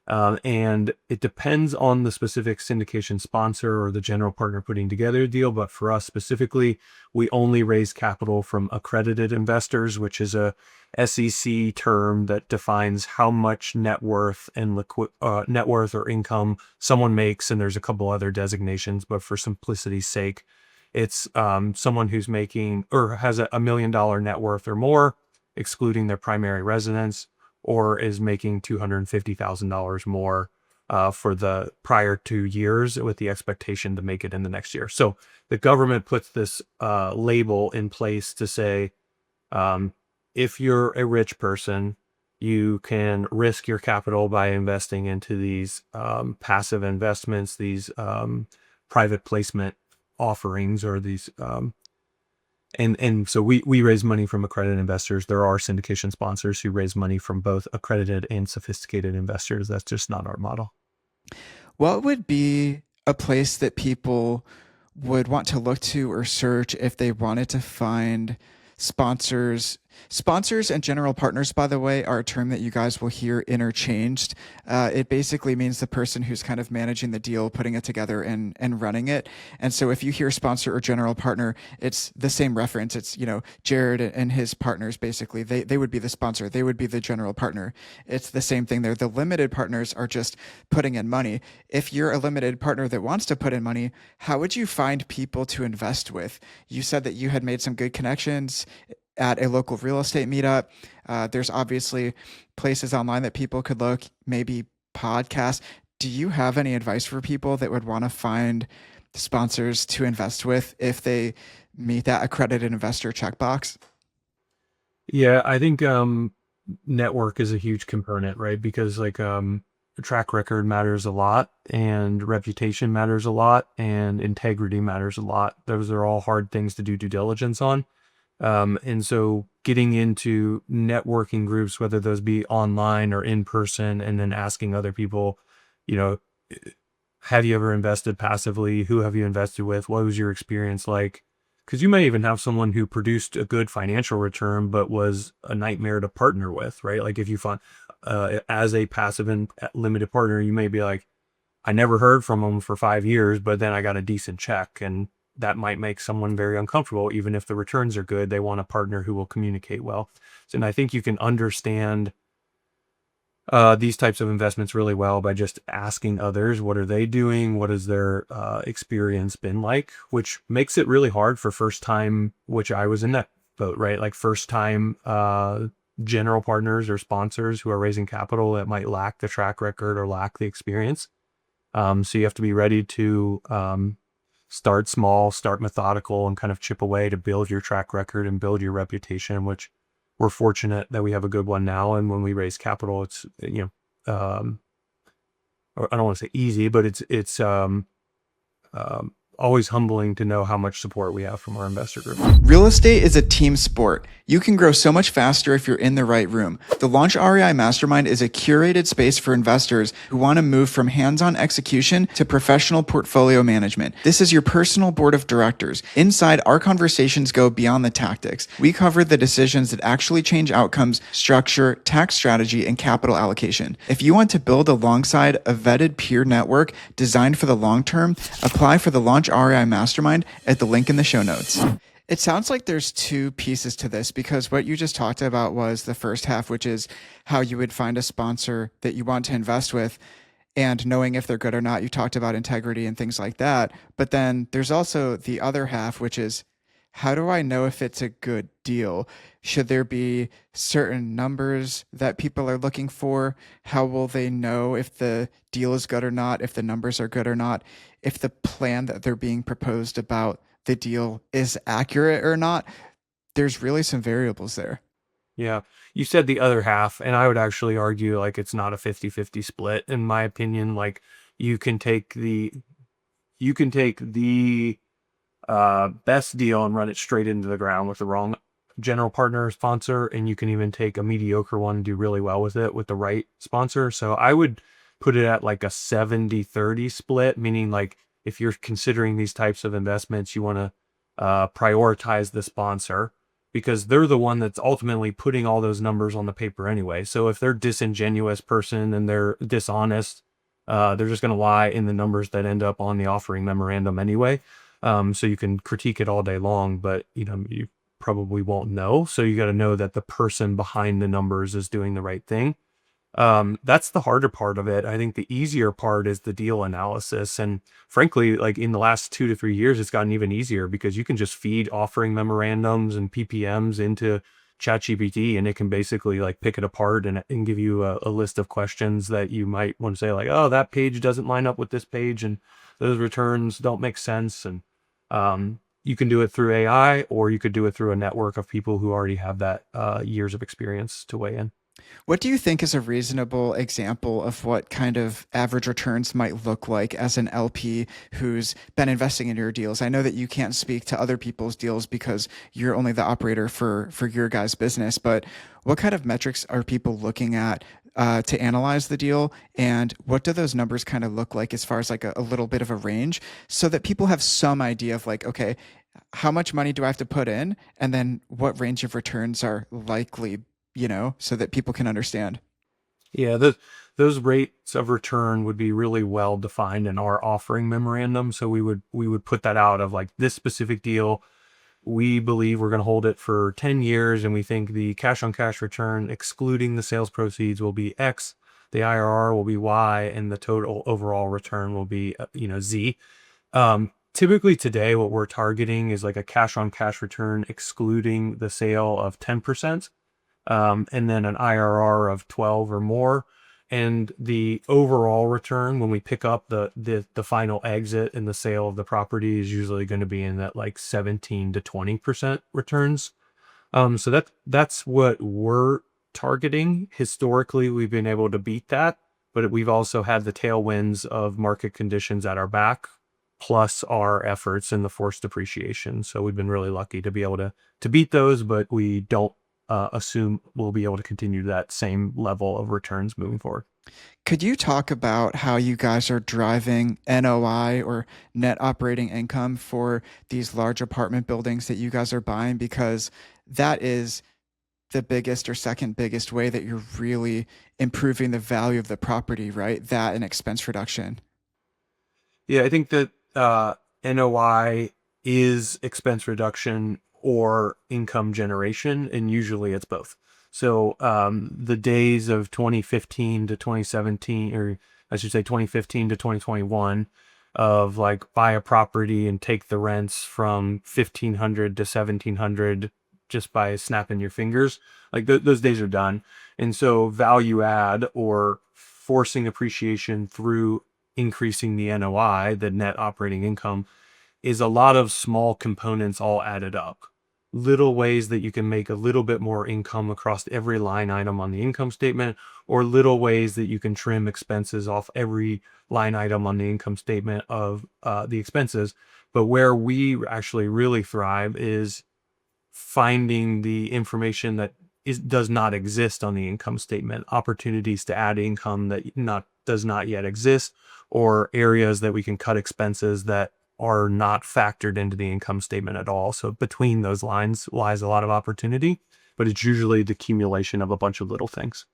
And it depends on the specific syndication sponsor or the general partner putting together a deal. But for us specifically, we only raise capital from accredited investors, which is a SEC term that defines how much net worth and net worth or income someone makes. And there's a couple other designations, but for simplicity's sake, it's someone who's making or has a $1 million net worth or more, excluding their primary residence, or is making $250,000 more for the prior 2 years with the expectation to make it in the next year. So the government puts this label in place to say, if you're a rich person, you can risk your capital by investing into these passive investments, these private placement offerings, or these and so we raise money from accredited investors. There are syndication sponsors who raise money from both accredited and sophisticated investors. That's just not our model. What would be a place that people would want to look to or search if they wanted to find sponsors? Sponsors and general partners, by the way, are a term that you guys will hear interchanged. It basically means the person who's kind of managing the deal, putting it together, and running it. And so if you hear sponsor or general partner, it's the same reference. It's, Jered and his partners, basically. They would be the sponsor, they would be the general partner. It's the same thing there. The limited partners are just putting in money. If you're a limited partner that wants to put in money, how would you find people to invest with? You said that you had made some good connections at a local real estate meetup. There's obviously places online that people could look, maybe podcasts. Do you have any advice for people that would want to find sponsors to invest with if they meet that accredited investor checkbox? Yeah, I think network is a huge component, right? Because like track record matters a lot, and reputation matters a lot, and integrity matters a lot. Those are all hard things to do due diligence on. And so getting into networking groups, whether those be online or in person, and then asking other people, you know, have you ever invested passively? Who have you invested with? What was your experience like? Because you may even have someone who produced a good financial return, but was a nightmare to partner with, right? Like if you find, as a passive and limited partner, you may be like, I never heard from them for 5 years, but then I got a decent check. And that might make someone very uncomfortable. Even if the returns are good, they want a partner who will communicate well. And I think you can understand these types of investments really well by just asking others, what are they doing? What has their experience been like? Which makes it really hard for first time, which I was in that boat, right? Like first time general partners or sponsors who are raising capital that might lack the track record or lack the experience. So you have to be ready to start small, start methodical, and kind of chip away to build your track record and build your reputation, which we're fortunate that we have a good one now. And when we raise capital, it's, or I don't want to say easy, but it's always humbling to know how much support we have from our investor group. Real estate is a team sport. You can grow so much faster if you're in the right room. The Launch REI Mastermind is a curated space for investors who want to move from hands-on execution to professional portfolio management. This is your personal board of directors. Inside, our conversations go beyond the tactics. We cover the decisions that actually change outcomes, structure, tax strategy, and capital allocation. If you want to build alongside a vetted peer network designed for the long term, apply for the Launch REI Mastermind at the link in the show notes. It sounds like there's two pieces to this, because what you just talked about was the first half, which is how you would find a sponsor that you want to invest with and knowing if they're good or not. You talked about integrity and things like that. But then there's also the other half, which is, how do I know if it's a good deal? Should there be certain numbers that people are looking for? How will they know if the deal is good or not, if the numbers are good or not, if the plan that they're being proposed about the deal is accurate or not? There's really some variables there. Yeah. You said the other half, and I would actually argue like it's not a 50-50 split. In my opinion, like you can take the best deal and run it straight into the ground with the wrong general partner or sponsor, and you can even take a mediocre one and do really well with it with the right sponsor. So I would put it at like a 70-30 split, meaning like if you're considering these types of investments, you want to prioritize the sponsor because they're the one that's ultimately putting all those numbers on the paper anyway. So if they're disingenuous person and they're dishonest, they're just going to lie in the numbers that end up on the offering memorandum anyway. So you can critique it all day long, but you probably won't know. So you got to know that the person behind the numbers is doing the right thing. That's the harder part of it. I think the easier part is the deal analysis. And frankly, like in the last 2 to 3 years, it's gotten even easier because you can just feed offering memorandums and PPMs into ChatGPT, and it can basically like pick it apart and give you a list of questions that you might want to say like, oh, that page doesn't line up with this page and those returns don't make sense. And you can do it through AI, or you could do it through a network of people who already have that years of experience to weigh in. What do you think is a reasonable example of what kind of average returns might look like as an LP who's been investing in your deals? I know that you can't speak to other people's deals because you're only the operator for your guys' business, but what kind of metrics are people looking at to analyze the deal? And what do those numbers kind of look like as far as like a little bit of a range so that people have some idea of like, okay, how much money do I have to put in? And then what range of returns are likely, so that people can understand. Yeah, those rates of return would be really well defined in our offering memorandum. So we would put that out of like this specific deal. We believe we're going to hold it for 10 years, and we think the cash on cash return, excluding the sales proceeds, will be X, the IRR will be Y, and the total overall return will be Z. Typically today, what we're targeting is like a cash on cash return, excluding the sale, of 10%. And then an IRR of 12 or more. And the overall return when we pick up the final exit and the sale of the property is usually going to be in that like 17 to 20% returns. So that's what we're targeting. Historically, we've been able to beat that, but we've also had the tailwinds of market conditions at our back, plus our efforts in the forced depreciation. So we've been really lucky to be able to beat those, but we don't assume we'll be able to continue that same level of returns moving forward. Could you talk about how you guys are driving NOI or net operating income for these large apartment buildings that you guys are buying? Because that is the biggest or second biggest way that you're really improving the value of the property, right? That and expense reduction. Yeah, I think that NOI is expense reduction or income generation, and usually it's both. So the days of 2015 to 2017, or I should say 2015 to 2021, of like buy a property and take the rents from 1,500 to 1,700 just by snapping your fingers, like those days are done. And so value add, or forcing appreciation through increasing the NOI, the net operating income, is a lot of small components all added up. Little ways that you can make a little bit more income across every line item on the income statement, or little ways that you can trim expenses off every line item on the income statement of the expenses. But where we actually really thrive is finding the information that does not exist on the income statement, opportunities to add income that does not yet exist, or areas that we can cut expenses that are not factored into the income statement at all. So between those lines lies a lot of opportunity, but it's usually the accumulation of a bunch of little things.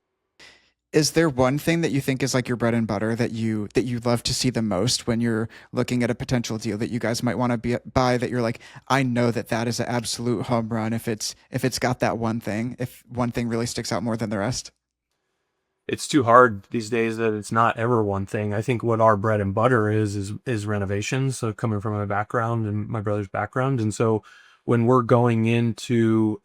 Is there one thing that you think is like your bread and butter that you love to see the most when you're looking at a potential deal that you guys might want to buy, that you're like, I know that that is an absolute home run if it's got that one thing, if one thing really sticks out more than the rest? It's too hard these days that it's not ever one thing. I think what our bread and butter is renovations. So coming from my background and my brother's background, and so when we're going into,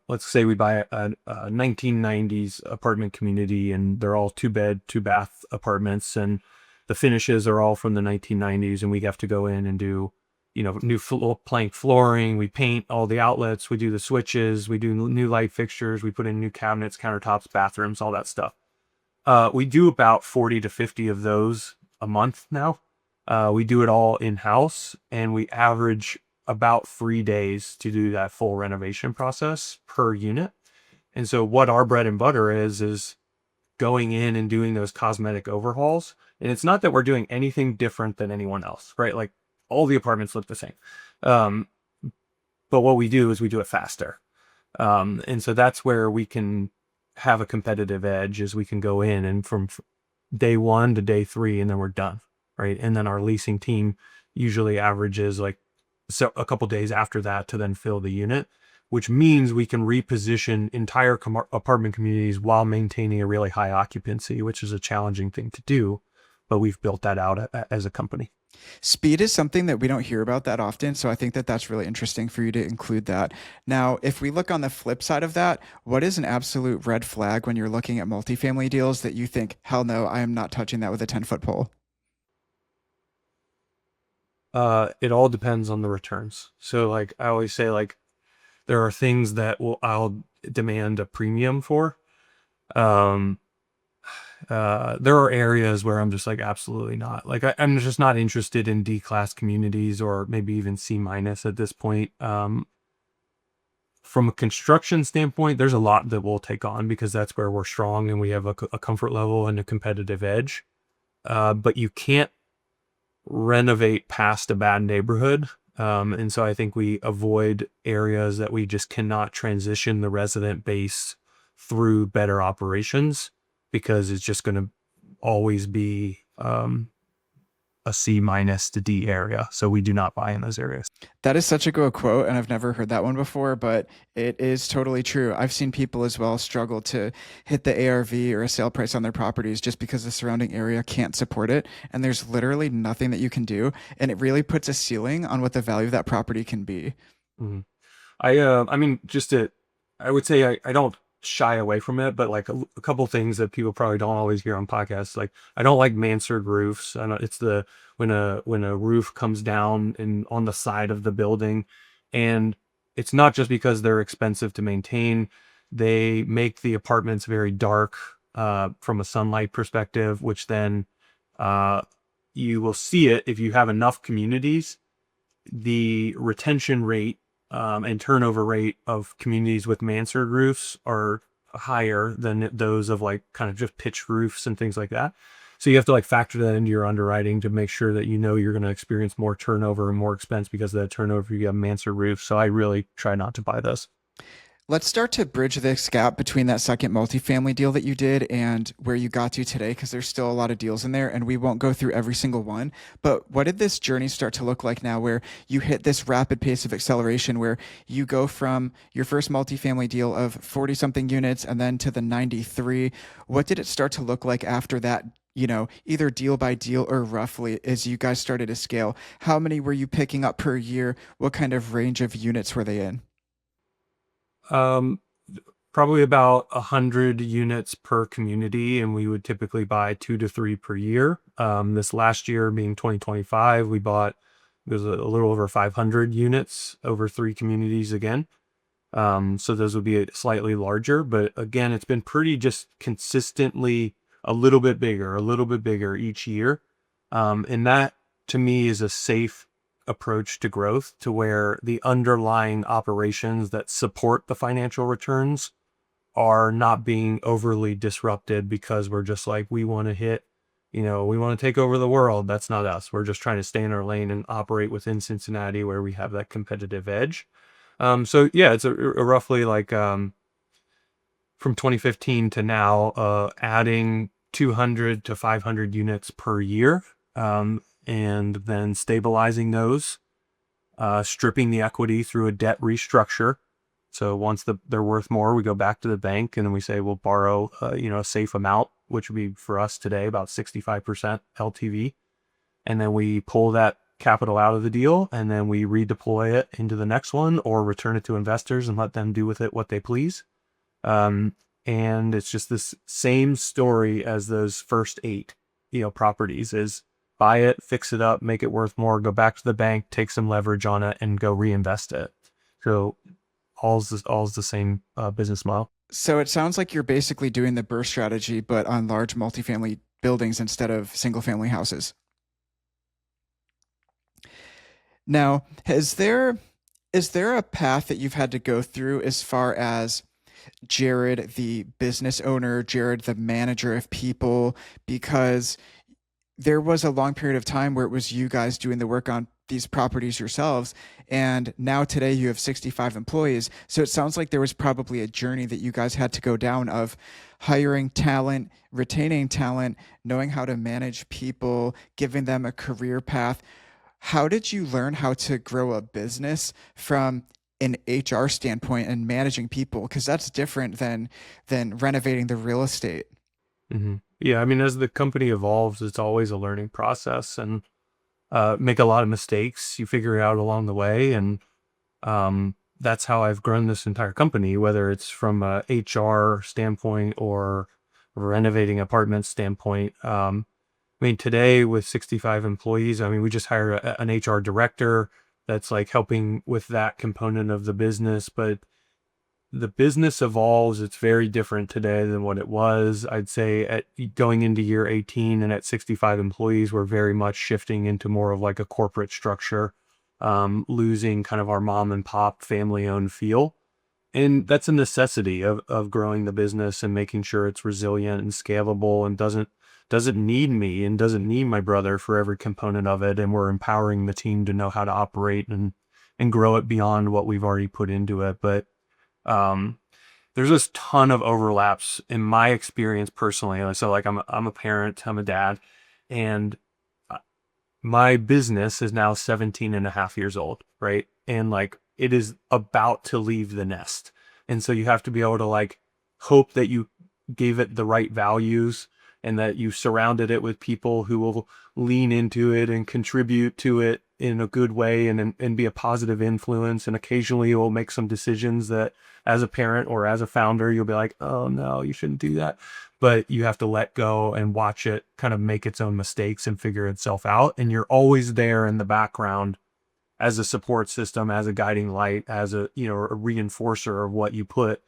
let's say we buy a 1990s apartment community, and they're all 2 bed, 2 bath apartments, and the finishes are all from the 1990s, and we have to go in and do, new plank flooring. We paint all the outlets. We do the switches. We do new light fixtures. We put in new cabinets, countertops, bathrooms, all that stuff. We do about 40 to 50 of those a month now. We do it all in-house, and we average about 3 days to do that full renovation process per unit. And so what our bread and butter is going in and doing those cosmetic overhauls. And it's not that we're doing anything different than anyone else, right? Like all the apartments look the same. Um, but what we do is we do it faster. And so that's where we can have a competitive edge, is we can go in and from day 1 to day 3, and then we're done, right? And then our leasing team usually averages like so a couple days after that to then fill the unit, which means we can reposition entire apartment communities while maintaining a really high occupancy, which is a challenging thing to do, but we've built that out as a company. Speed is something that we don't hear about that often, so I think that that's really interesting for you to include that. Now, if we look on the flip side of that, what is an absolute red flag when you're looking at multifamily deals that you think, hell no, I am not touching that with a 10-foot pole? It all depends on the returns. So like I always say, like there are things that I'll demand a premium for. Um, there are areas where I'm just like, absolutely not. Like I'm just not interested in D class communities, or maybe even C minus at this point. From a construction standpoint, there's a lot that we'll take on because that's where we're strong and we have a comfort level and a competitive edge. But you can't renovate past a bad neighborhood. And so I think we avoid areas that we just cannot transition the resident base through better operations, because it's just going to always be a C minus to D area. So we do not buy in those areas. That is such a good quote, and I've never heard that one before, but it is totally true. I've seen people as well struggle to hit the ARV or a sale price on their properties just because the surrounding area can't support it, and there's literally nothing that you can do, and it really puts a ceiling on what the value of that property can be. Mhm. I mean, I would say I don't shy away from it, but like a couple things that people probably don't always hear on podcasts. Like I don't like mansard roofs. I know it's when a roof comes down and on the side of the building, and it's not just because they're expensive to maintain. They make the apartments very dark, from a sunlight perspective, which then, uh, you will see it if you have enough communities. The retention rate, and turnover rate of communities with mansard roofs are higher than those of like kind of just pitched roofs and things like that. So you have to like factor that into your underwriting to make sure that you're going to experience more turnover and more expense because of that turnover if you have mansard roofs. So I really try not to buy those. Let's start to bridge this gap between that second multifamily deal that you did and where you got to today, because there's still a lot of deals in there, and we won't go through every single one. But what did this journey start to look like now, where you hit this rapid pace of acceleration, where you go from your first multifamily deal of 40 something units and then to the 93? What did it start to look like after that? Either deal by deal or roughly as you guys started to scale? How many were you picking up per year? What kind of range of units were they in? Um, Probably about 100 units per community, and we would typically buy 2 to 3 per year. This last year, being 2025, we bought it was a little over 500 units over 3 communities again. So those would be slightly larger, but again, it's been pretty just consistently a little bit bigger each year. And that to me is a safe approach to growth, to where the underlying operations that support the financial returns are not being overly disrupted, because we're just like, we want to hit, we want to take over the world. That's not us. We're just trying to stay in our lane and operate within Cincinnati, where we have that competitive edge. So yeah, it's a roughly like, from 2015 to now, adding 200 to 500 units per year, and then stabilizing those, stripping the equity through a debt restructure. So once they're worth more, we go back to the bank and then we say we'll borrow, a safe amount, which would be for us today about 65% LTV, and then we pull that capital out of the deal and then we redeploy it into the next one, or return it to investors and let them do with it what they please. Um, and it's just this same story as those first eight, properties: is buy it, fix it up, make it worth more, go back to the bank, take some leverage on it, and go reinvest it. So all's the same business model. So it sounds like you're basically doing the burst strategy, but on large multifamily buildings instead of single family houses. Now, is there a path that you've had to go through as far as Jered, the business owner, Jered, the manager of people? Because there was a long period of time where it was you guys doing the work on these properties yourselves, and now today you have 65 employees. So it sounds like there was probably a journey that you guys had to go down of hiring talent, retaining talent, knowing how to manage people, giving them a career path. How did you learn how to grow a business from an HR standpoint and managing people? Because that's different than renovating the real estate. Yeah, I mean, as the company evolves, it's always a learning process, and make a lot of mistakes. You figure it out along the way, and that's how I've grown this entire company, whether it's from a HR standpoint or renovating apartment standpoint. I mean, today with 65 employees, I mean, we just hired an HR director that's like helping with that component of the business, but the business evolves. It's very different today than what it was. I'd say at going into year 18 and at 65 employees, we're very much shifting into more of like a corporate structure, losing kind of our mom and pop family owned feel. And that's a necessity of growing the business and making sure it's resilient and scalable, and doesn't need me and doesn't need my brother for every component of it. And we're empowering the team to know how to operate and grow it beyond what we've already put into it. But um, there's this ton of overlaps in my experience personally. So like I'm a parent, I'm a dad, and uh, my business is now 17 and a half years old, right? And like it is about to leave the nest. And so you have to be able to like hope that you gave it the right values, and that you surrounded it with people who will lean into it and contribute to it in a good way, and be a positive influence. And occasionally you'll make some decisions that as a parent or as a founder, you'll be like, oh no, you shouldn't do that. But you have to let go and watch it kind of make its own mistakes and figure itself out. And you're always there in the background as a support system, as a guiding light, as a reinforcer of what you put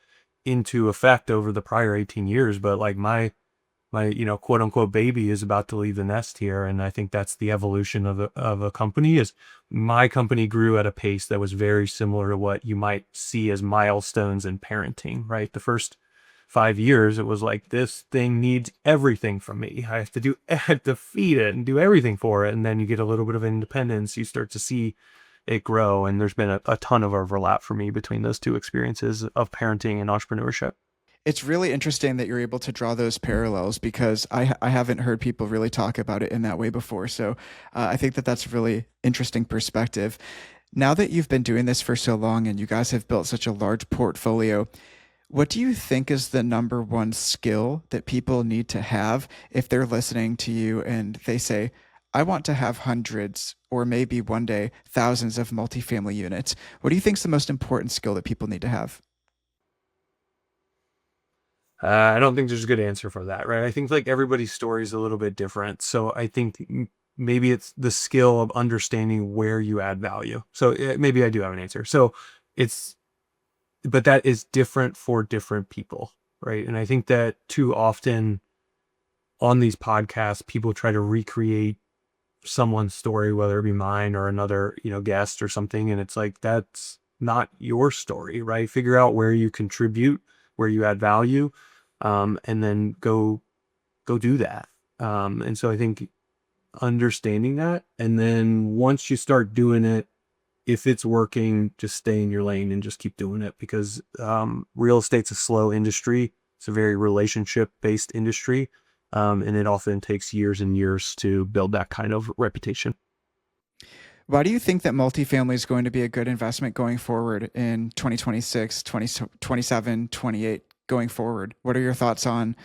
into effect over the prior 18 years. But like my quote unquote baby is about to leave the nest here. And I think that's the evolution of a company. Is my company grew at a pace that was very similar to what you might see as milestones in parenting, right? The first 5 years, it was like, this thing needs everything from me. I have to feed it and do everything for it. And then you get a little bit of independence. You start to see it grow. And there's been a ton of overlap for me between those two experiences of parenting and entrepreneurship. It's really interesting that you're able to draw those parallels because I haven't heard people really talk about it in that way before. So I think that that's a really interesting perspective. Now that you've been doing this for so long and you guys have built such a large portfolio, what do you think is the number one skill that people need to have if they're listening to you and they say, I want to have hundreds or maybe one day thousands of multifamily units? What do you think is the most important skill that people need to have? I don't think there's a good answer for that, right? I think like everybody's story is a little bit different. So I think maybe it's the skill of understanding where you add value. So maybe I do have an answer. So it's, but that is different for different people, right? And I think that too often on these podcasts, people try to recreate someone's story, whether it be mine or another, guest or something. And it's like, that's not your story, right? Figure out where you contribute, where you add value, and then go do that. And so I think understanding that, and then once you start doing it, if it's working, just stay in your lane and just keep doing it because real estate's a slow industry. It's a very relationship based industry. And it often takes years and years to build that kind of reputation. Why do you think that multifamily is going to be a good investment going forward in 2026, 2027, 28 going forward? What are your thoughts on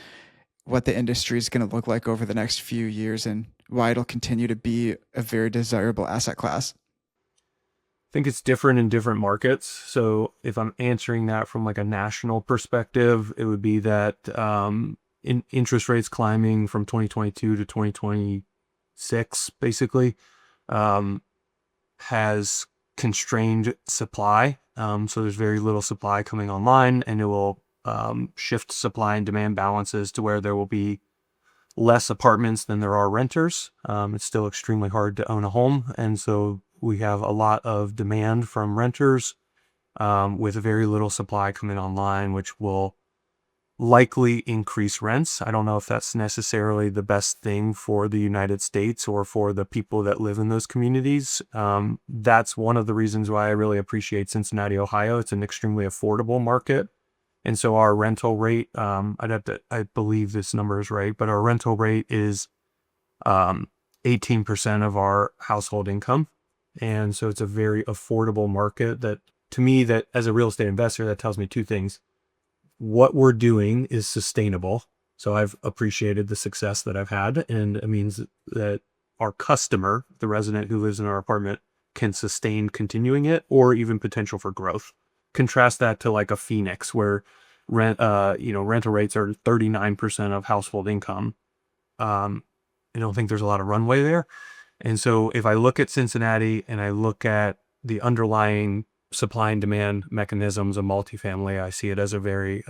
what the industry is going to look like over the next few years and why it'll continue to be a very desirable asset class? I think it's different in different markets. So if I'm answering that from like a national perspective, it would be that interest rates climbing from 2022 to 2026, basically, um, has constrained supply. So there's very little supply coming online, and it will shift supply and demand balances to where there will be less apartments than there are renters. It's still extremely hard to own a home. And so we have a lot of demand from renters with very little supply coming online, which will likely increase rents. I don't know if that's necessarily the best thing for the United States or for the people that live in those communities. That's one of the reasons why I really appreciate Cincinnati, Ohio. It's an extremely affordable market. And so our rental rate, I believe this number is right, but our rental rate is 18% of our household income. And so it's a very affordable market that, to me, that as a real estate investor, that tells me two things. What we're doing is sustainable. So I've appreciated the success that I've had. And it means that our customer, the resident who lives in our apartment, can sustain continuing it or even potential for growth. Contrast that to like a Phoenix where rental rates are 39% of household income. I don't think there's a lot of runway there. And so if I look at Cincinnati and I look at the underlying supply and demand mechanisms of multifamily, I see it as a very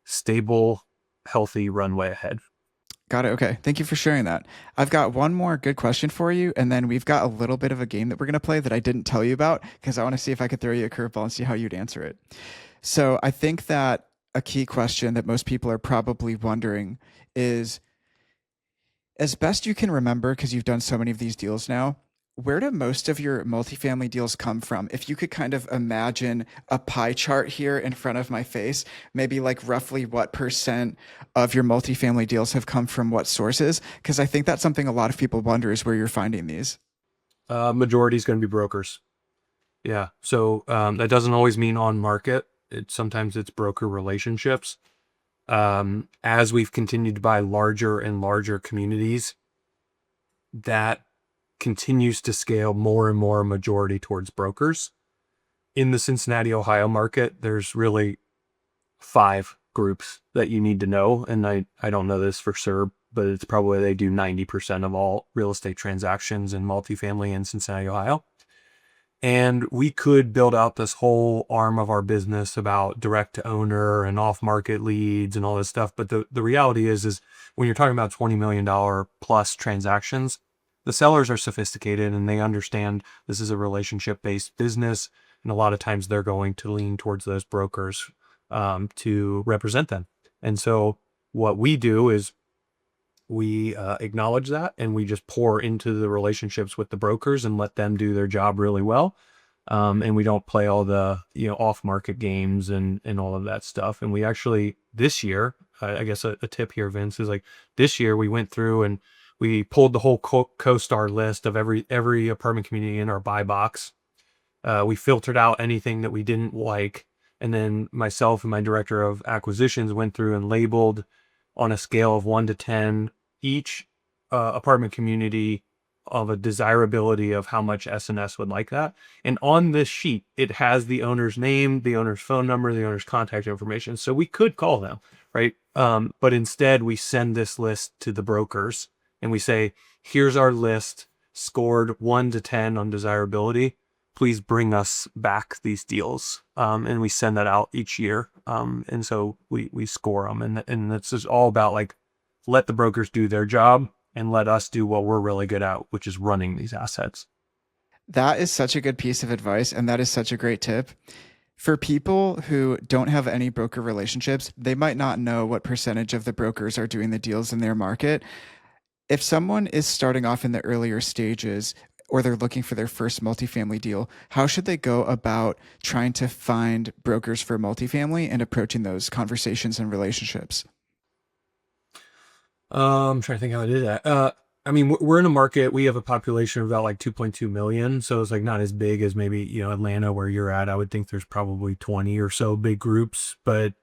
stable, healthy runway ahead. Got it. Okay. Thank you for sharing that. I've got one more good question for you, and then we've got a little bit of a game that we're going to play that I didn't tell you about because I want to see if I could throw you a curveball and see how you'd answer it. So I think that a key question that most people are probably wondering is, as best you can remember, because you've done so many of these deals now, where do most of your multifamily deals come from? If you could kind of imagine a pie chart here in front of my face, maybe like roughly what percent of your multifamily deals have come from what sources? Because I think that's something a lot of people wonder is where you're finding these. Majority is going to be brokers. Yeah. So that doesn't always mean on market. Sometimes it's broker relationships. As we've continued to buy larger and larger communities, that continues to scale more and more majority towards brokers. In the Cincinnati, Ohio market, there's really 5 groups that you need to know. And I don't know this for sure, but it's probably they do 90% of all real estate transactions in multifamily in Cincinnati, Ohio. And we could build out this whole arm of our business about direct to owner and off market leads and all this stuff. But the reality is when you're talking about $20 million plus transactions, the sellers are sophisticated and they understand this is a relationship based business. And a lot of times they're going to lean towards those brokers to represent them. And so what we do is we acknowledge that, and we just pour into the relationships with the brokers and let them do their job really well. And we don't play all the off market games and all of that stuff. And we actually this year, I guess a tip here, Vince, is like this year we went through and we pulled the whole co-star list of every apartment community in our buy box. We filtered out anything that we didn't like, and then myself and my director of acquisitions went through and labeled on a scale of 1 to 10 each apartment community of a desirability of how much S&S would like that. And on this sheet, it has the owner's name, the owner's phone number, the owner's contact information. So we could call them, right? But instead, we send this list to the brokers and we say, here's our list scored 1 to 10 on desirability. Please bring us back these deals. And we send that out each year. And so we score them. And that's just all about like, let the brokers do their job and let us do what we're really good at, which is running these assets. That is such a good piece of advice, and that is such a great tip. For people who don't have any broker relationships, they might not know what percentage of the brokers are doing the deals in their market. If someone is starting off in the earlier stages or they're looking for their first multifamily deal, how should they go about trying to find brokers for multifamily and approaching those conversations and relationships? I'm trying to think how I did that. I mean, we're in a market, we have a population of about like 2.2 million. So it's like not as big as maybe, Atlanta where you're at. I would think there's probably 20 or so big groups, but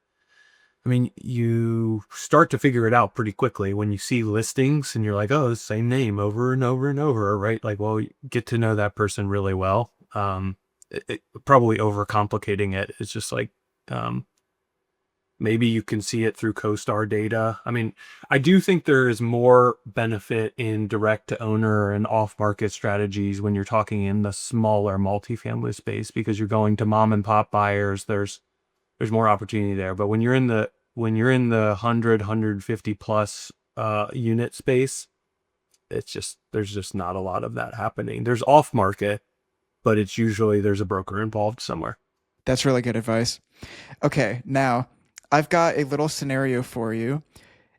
I mean, you start to figure it out pretty quickly when you see listings and you're like, oh, the same name over and over and over, right? Like, well, you get to know that person really well. Probably overcomplicating it. It's just like, maybe you can see it through CoStar data. I mean, I do think there is more benefit in direct to owner and off market strategies when you're talking in the smaller multifamily space because you're going to mom and pop buyers. There's more opportunity there. But when you're in the 150 plus unit space, there's just not a lot of that happening. There's off market, but it's usually there's a broker involved somewhere. That's really good advice. Okay, now I've got a little scenario for you.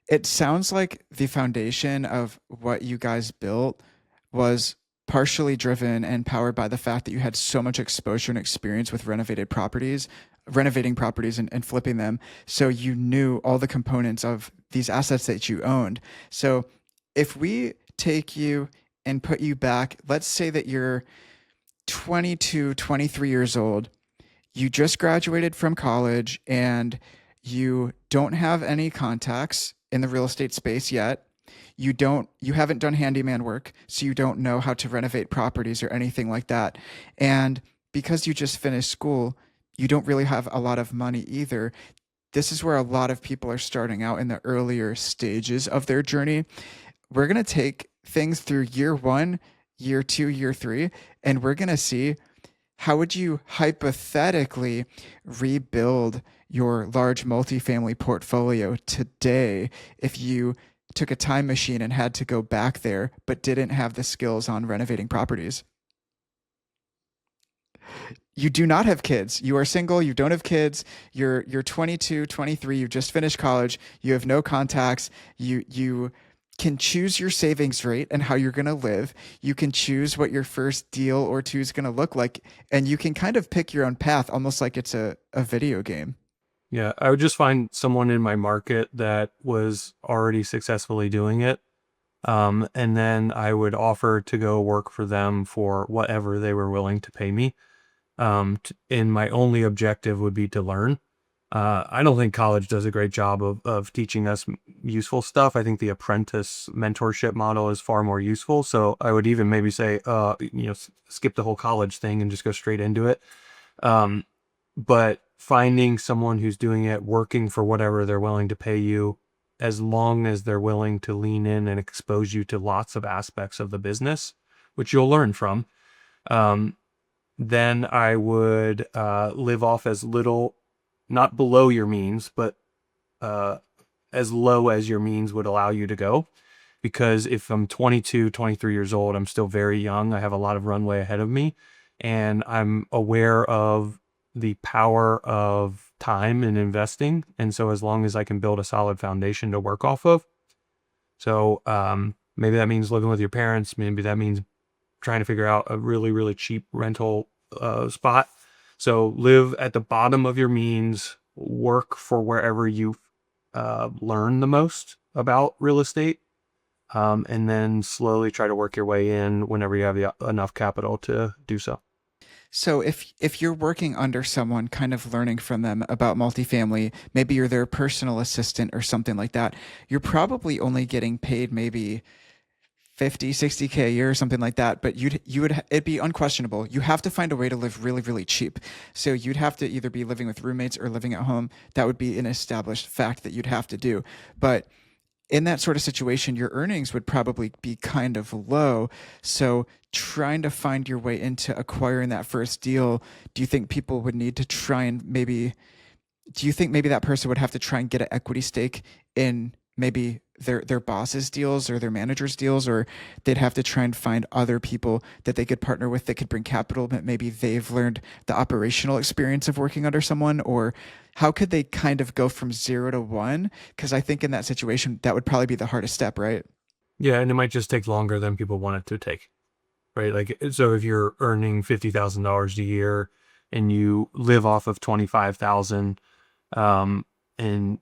It sounds like the foundation of what you guys built was partially driven and powered by the fact that you had so much exposure and experience with renovating properties and flipping them. So you knew all the components of these assets that you owned. So if we take you and put you back, let's say that you're 22, 23 years old, you just graduated from college and you don't have any contacts in the real estate space yet. You haven't done handyman work, so you don't know how to renovate properties or anything like that. And because you just finished school, you don't really have a lot of money either. This is where a lot of people are starting out in the earlier stages of their journey. We're going to take things through year 1, year 2, year 3, and we're going to see how would you hypothetically rebuild your large multifamily portfolio today if you took a time machine and had to go back there but didn't have the skills on renovating properties? You do not have kids. You are single, you don't have kids. You're 22, 23, you just finished college, you have no contacts. You can choose your savings rate and how you're going to live. You can choose what your first deal or two is going to look like, and you can kind of pick your own path almost like it's a video game. Yeah, I would just find someone in my market that was already successfully doing it. And then I would offer to go work for them for whatever they were willing to pay me. And my only objective would be to learn. I don't think college does a great job of teaching us useful stuff. I think the apprentice mentorship model is far more useful. So I would even maybe say, skip the whole college thing and just go straight into it. But finding someone who's doing it, working for whatever they're willing to pay you, as long as they're willing to lean in and expose you to lots of aspects of the business, which you'll learn from. Then I would live off as little, not below your means, but as low as your means would allow you to go. Because if I'm 22, 23 years old, I'm still very young. I have a lot of runway ahead of me. And I'm aware of the power of time and investing. And so as long as I can build a solid foundation to work off of, So maybe that means living with your parents. Maybe that means trying to figure out a really, really cheap rental spot. So live at the bottom of your means, work for wherever you learn the most about real estate, and then slowly try to work your way in whenever you have enough capital to do so. So if you're working under someone, kind of learning from them about multifamily, maybe you're their personal assistant or something like that, you're probably only getting paid maybe 50, 60K a year or something like that, but it'd be unquestionable. You have to find a way to live really, really cheap. So you'd have to either be living with roommates or living at home. That would be an established fact that you'd have to do. But in that sort of situation, your earnings would probably be kind of low. So trying to find your way into acquiring that first deal, do you think people would need to try and maybe do you think maybe that person would have to try and get an equity stake in maybe their boss's deals or their manager's deals, or they'd have to try and find other people that they could partner with that could bring capital, but maybe they've learned the operational experience of working under someone, or how could they kind of go from 0 to 1? Because I think in that situation, that would probably be the hardest step, right? Yeah, and it might just take longer than people want it to take, right? Like, so if you're earning $50,000 a year and you live off of 25,000, and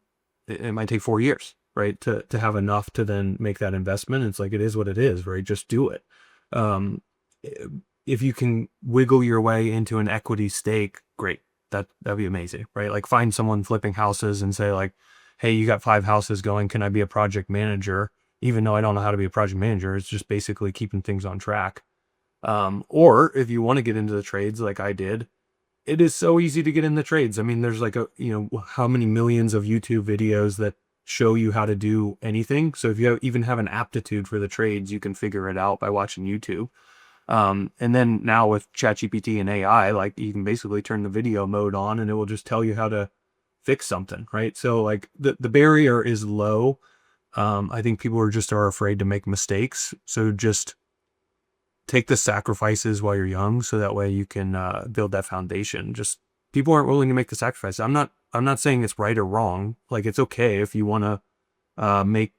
it might take 4 years, right, to have enough to then make that investment. It's like, it is what it is, right? Just do it. Um, if you can wiggle your way into an equity stake, great. That'd be amazing, right? Like, find someone flipping houses and say like, hey, you got 5 houses going. Can I be a project manager? Even though I don't know how to be a project manager, it's just basically keeping things on track. Or if you want to get into the trades like I did, it is so easy to get in the trades. I mean, there's like how many millions of YouTube videos that show you how to do anything. So if you even have an aptitude for the trades, you can figure it out by watching YouTube. And then now with ChatGPT and AI, like, you can basically turn the video mode on and it will just tell you how to fix something, right? So like the barrier is low. I think people are afraid to make mistakes. So just take the sacrifices while you're young, so that way you can build that foundation. Just, people aren't willing to make the sacrifice. I'm not saying it's right or wrong. Like, it's okay if you want to make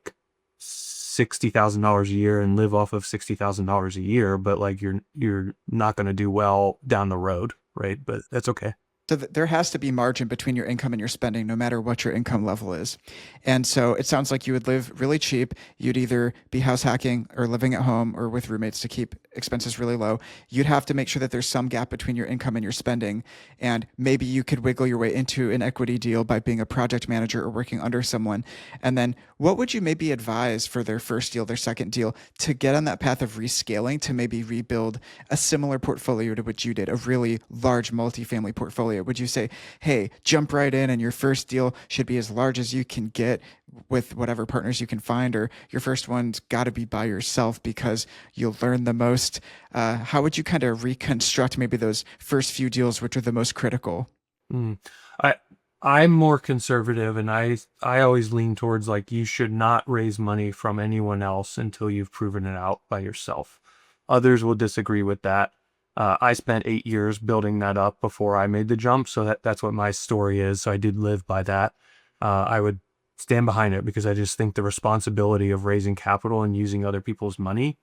$60,000 a year and live off of $60,000 a year, but like, you're not going to do well down the road, right? But that's okay. So there has to be margin between your income and your spending, no matter what your income level is. And so it sounds like you would live really cheap. You'd either be house hacking or living at home or with roommates to keep expenses really low. You'd have to make sure that there's some gap between your income and your spending. And maybe you could wiggle your way into an equity deal by being a project manager or working under someone. And then what would you maybe advise for their first deal, their second deal, to get on that path of rescaling to maybe rebuild a similar portfolio to what you did, a really large multifamily portfolio? Would you say, hey, jump right in and your first deal should be as large as you can get with whatever partners you can find, or your first one's got to be by yourself because you'll learn the most? How would you kind of reconstruct maybe those first few deals, which are the most critical? Mm. I I'm more conservative, and I always lean towards like, you should not raise money from anyone else until you've proven it out by yourself. Others will disagree with that. I spent 8 years building that up before I made the jump, so that's what my story is. So I did live by that. I would stand behind it because I just think the responsibility of raising capital and using other people's money.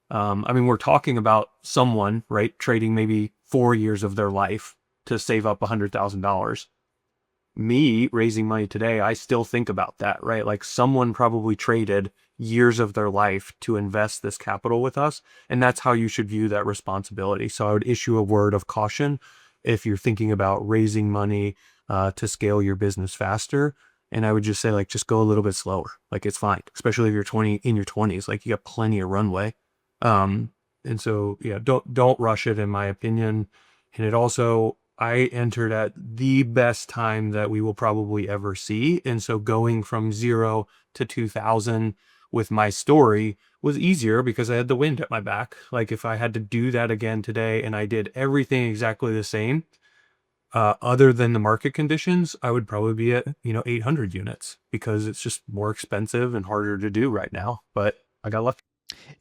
I mean, we're talking about someone, right, trading maybe 4 years of their life to save up $100,000. Me raising money today, I still think about that, right? Like, someone probably traded years of their life to invest this capital with us. And that's how you should view that responsibility. So I would issue a word of caution if you're thinking about raising money to scale your business faster. And I would just say, like, just go a little bit slower. Like, it's fine, especially if you're in your 20s. Like, you got plenty of runway. And so, yeah, don't rush it, in my opinion. And it also, I entered at the best time that we will probably ever see. And so going from 0 to 2,000 with my story was easier because I had the wind at my back. Like, if I had to do that again today and I did everything exactly the same, other than the market conditions, I would probably be at, 800 units because it's just more expensive and harder to do right now. But I got lucky.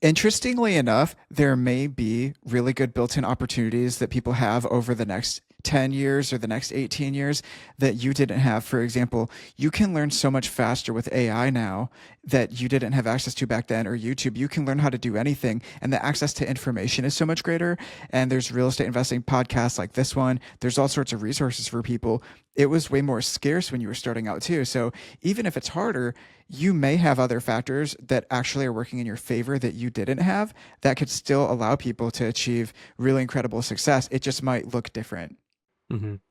Interestingly enough, there may be really good built in opportunities that people have over the next 10 years or the next 18 years that you didn't have. For example, you can learn so much faster with AI now that you didn't have access to back then, or YouTube. You can learn how to do anything, and the access to information is so much greater. And there's real estate investing podcasts like this one. There's all sorts of resources for people. It was way more scarce when you were starting out too. So even if it's harder, you may have other factors that actually are working in your favor that you didn't have that could still allow people to achieve really incredible success. It just might look different.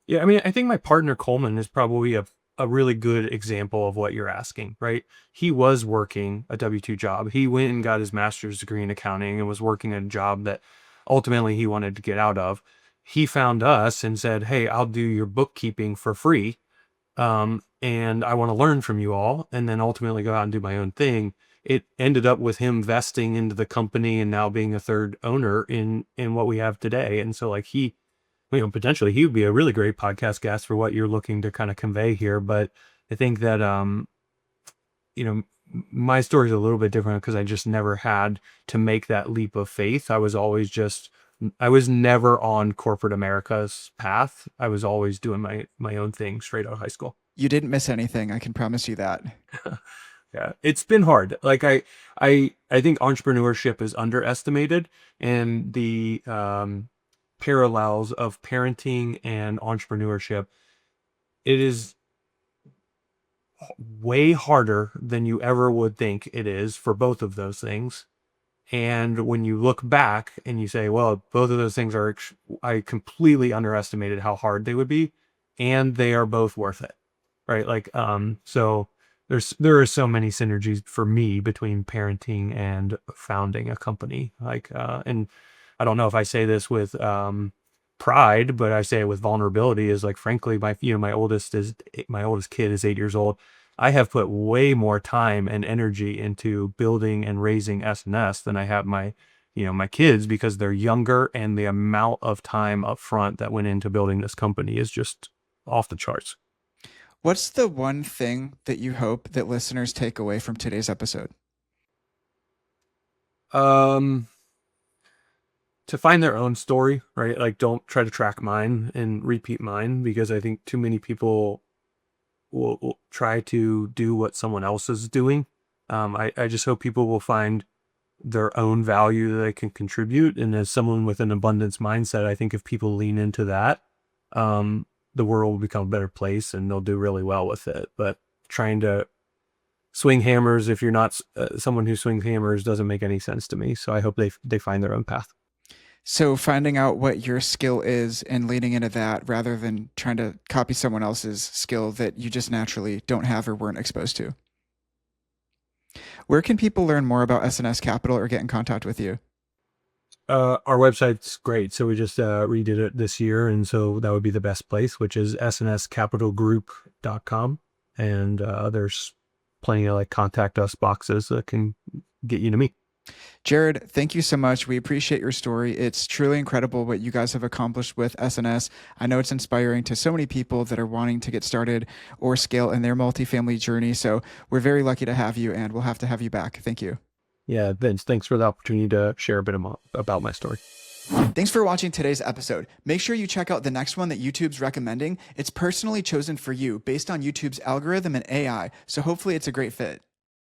Yeah, I mean, I think my partner Coleman is probably a really good example of what you're asking, right? He was working a W-2 job. He went and got his master's degree in accounting and was working a job that ultimately he wanted to get out of. He found us and said, "Hey, I'll do your bookkeeping for free. And I want to learn from you all, and then ultimately go out and do my own thing." It ended up with him vesting into the company and now being a third owner in what we have today. And so like potentially he would be a really great podcast guest for what you're looking to kind of convey here. But I think that, my story is a little bit different because I just never had to make that leap of faith. I was never on corporate America's path. I was always doing my own thing straight out of high school. You didn't miss anything. I can promise you that. Yeah, it's been hard. Like I think entrepreneurship is underestimated, and the parallels of parenting and entrepreneurship. It is way harder than you ever would think it is for both of those things. And when you look back and you say, well, both of those things I completely underestimated how hard they would be, and they are both worth it. Right. Like, so there are so many synergies for me between parenting and founding a company. Like, and I don't know if I say this with, pride, but I say it with vulnerability, is like, frankly, my oldest kid is 8 years old. I have put way more time and energy into building and raising S&S than I have my kids, because they're younger, and the amount of time up front that went into building this company is just off the charts. What's the one thing that you hope that listeners take away from today's episode? To find their own story, right? Like, don't try to track mine and repeat mine, because I think too many people will try to do what someone else is doing. I just hope people will find their own value that they can contribute. And as someone with an abundance mindset, I think if people lean into that, the world will become a better place, and they'll do really well with it. But trying to swing hammers, if you're not someone who swings hammers, doesn't make any sense to me. So I hope they find their own path. So finding out what your skill is and leaning into that rather than trying to copy someone else's skill that you just naturally don't have or weren't exposed to. Where can people learn more about S&S Capital or get in contact with you? Our website's great. So we just redid it this year. And so that would be the best place, which is snscapitalgroup.com. And there's plenty of contact us boxes that can get you to me. Jered, thank you so much. We appreciate your story. It's truly incredible what you guys have accomplished with S&S. I know it's inspiring to so many people that are wanting to get started or scale in their multifamily journey. So we're very lucky to have you, and we'll have to have you back. Thank you. Yeah, Vince, thanks for the opportunity to share a bit about my story. Thanks for watching today's episode. Make sure you check out the next one that YouTube's recommending. It's personally chosen for you based on YouTube's algorithm and AI, so hopefully it's a great fit.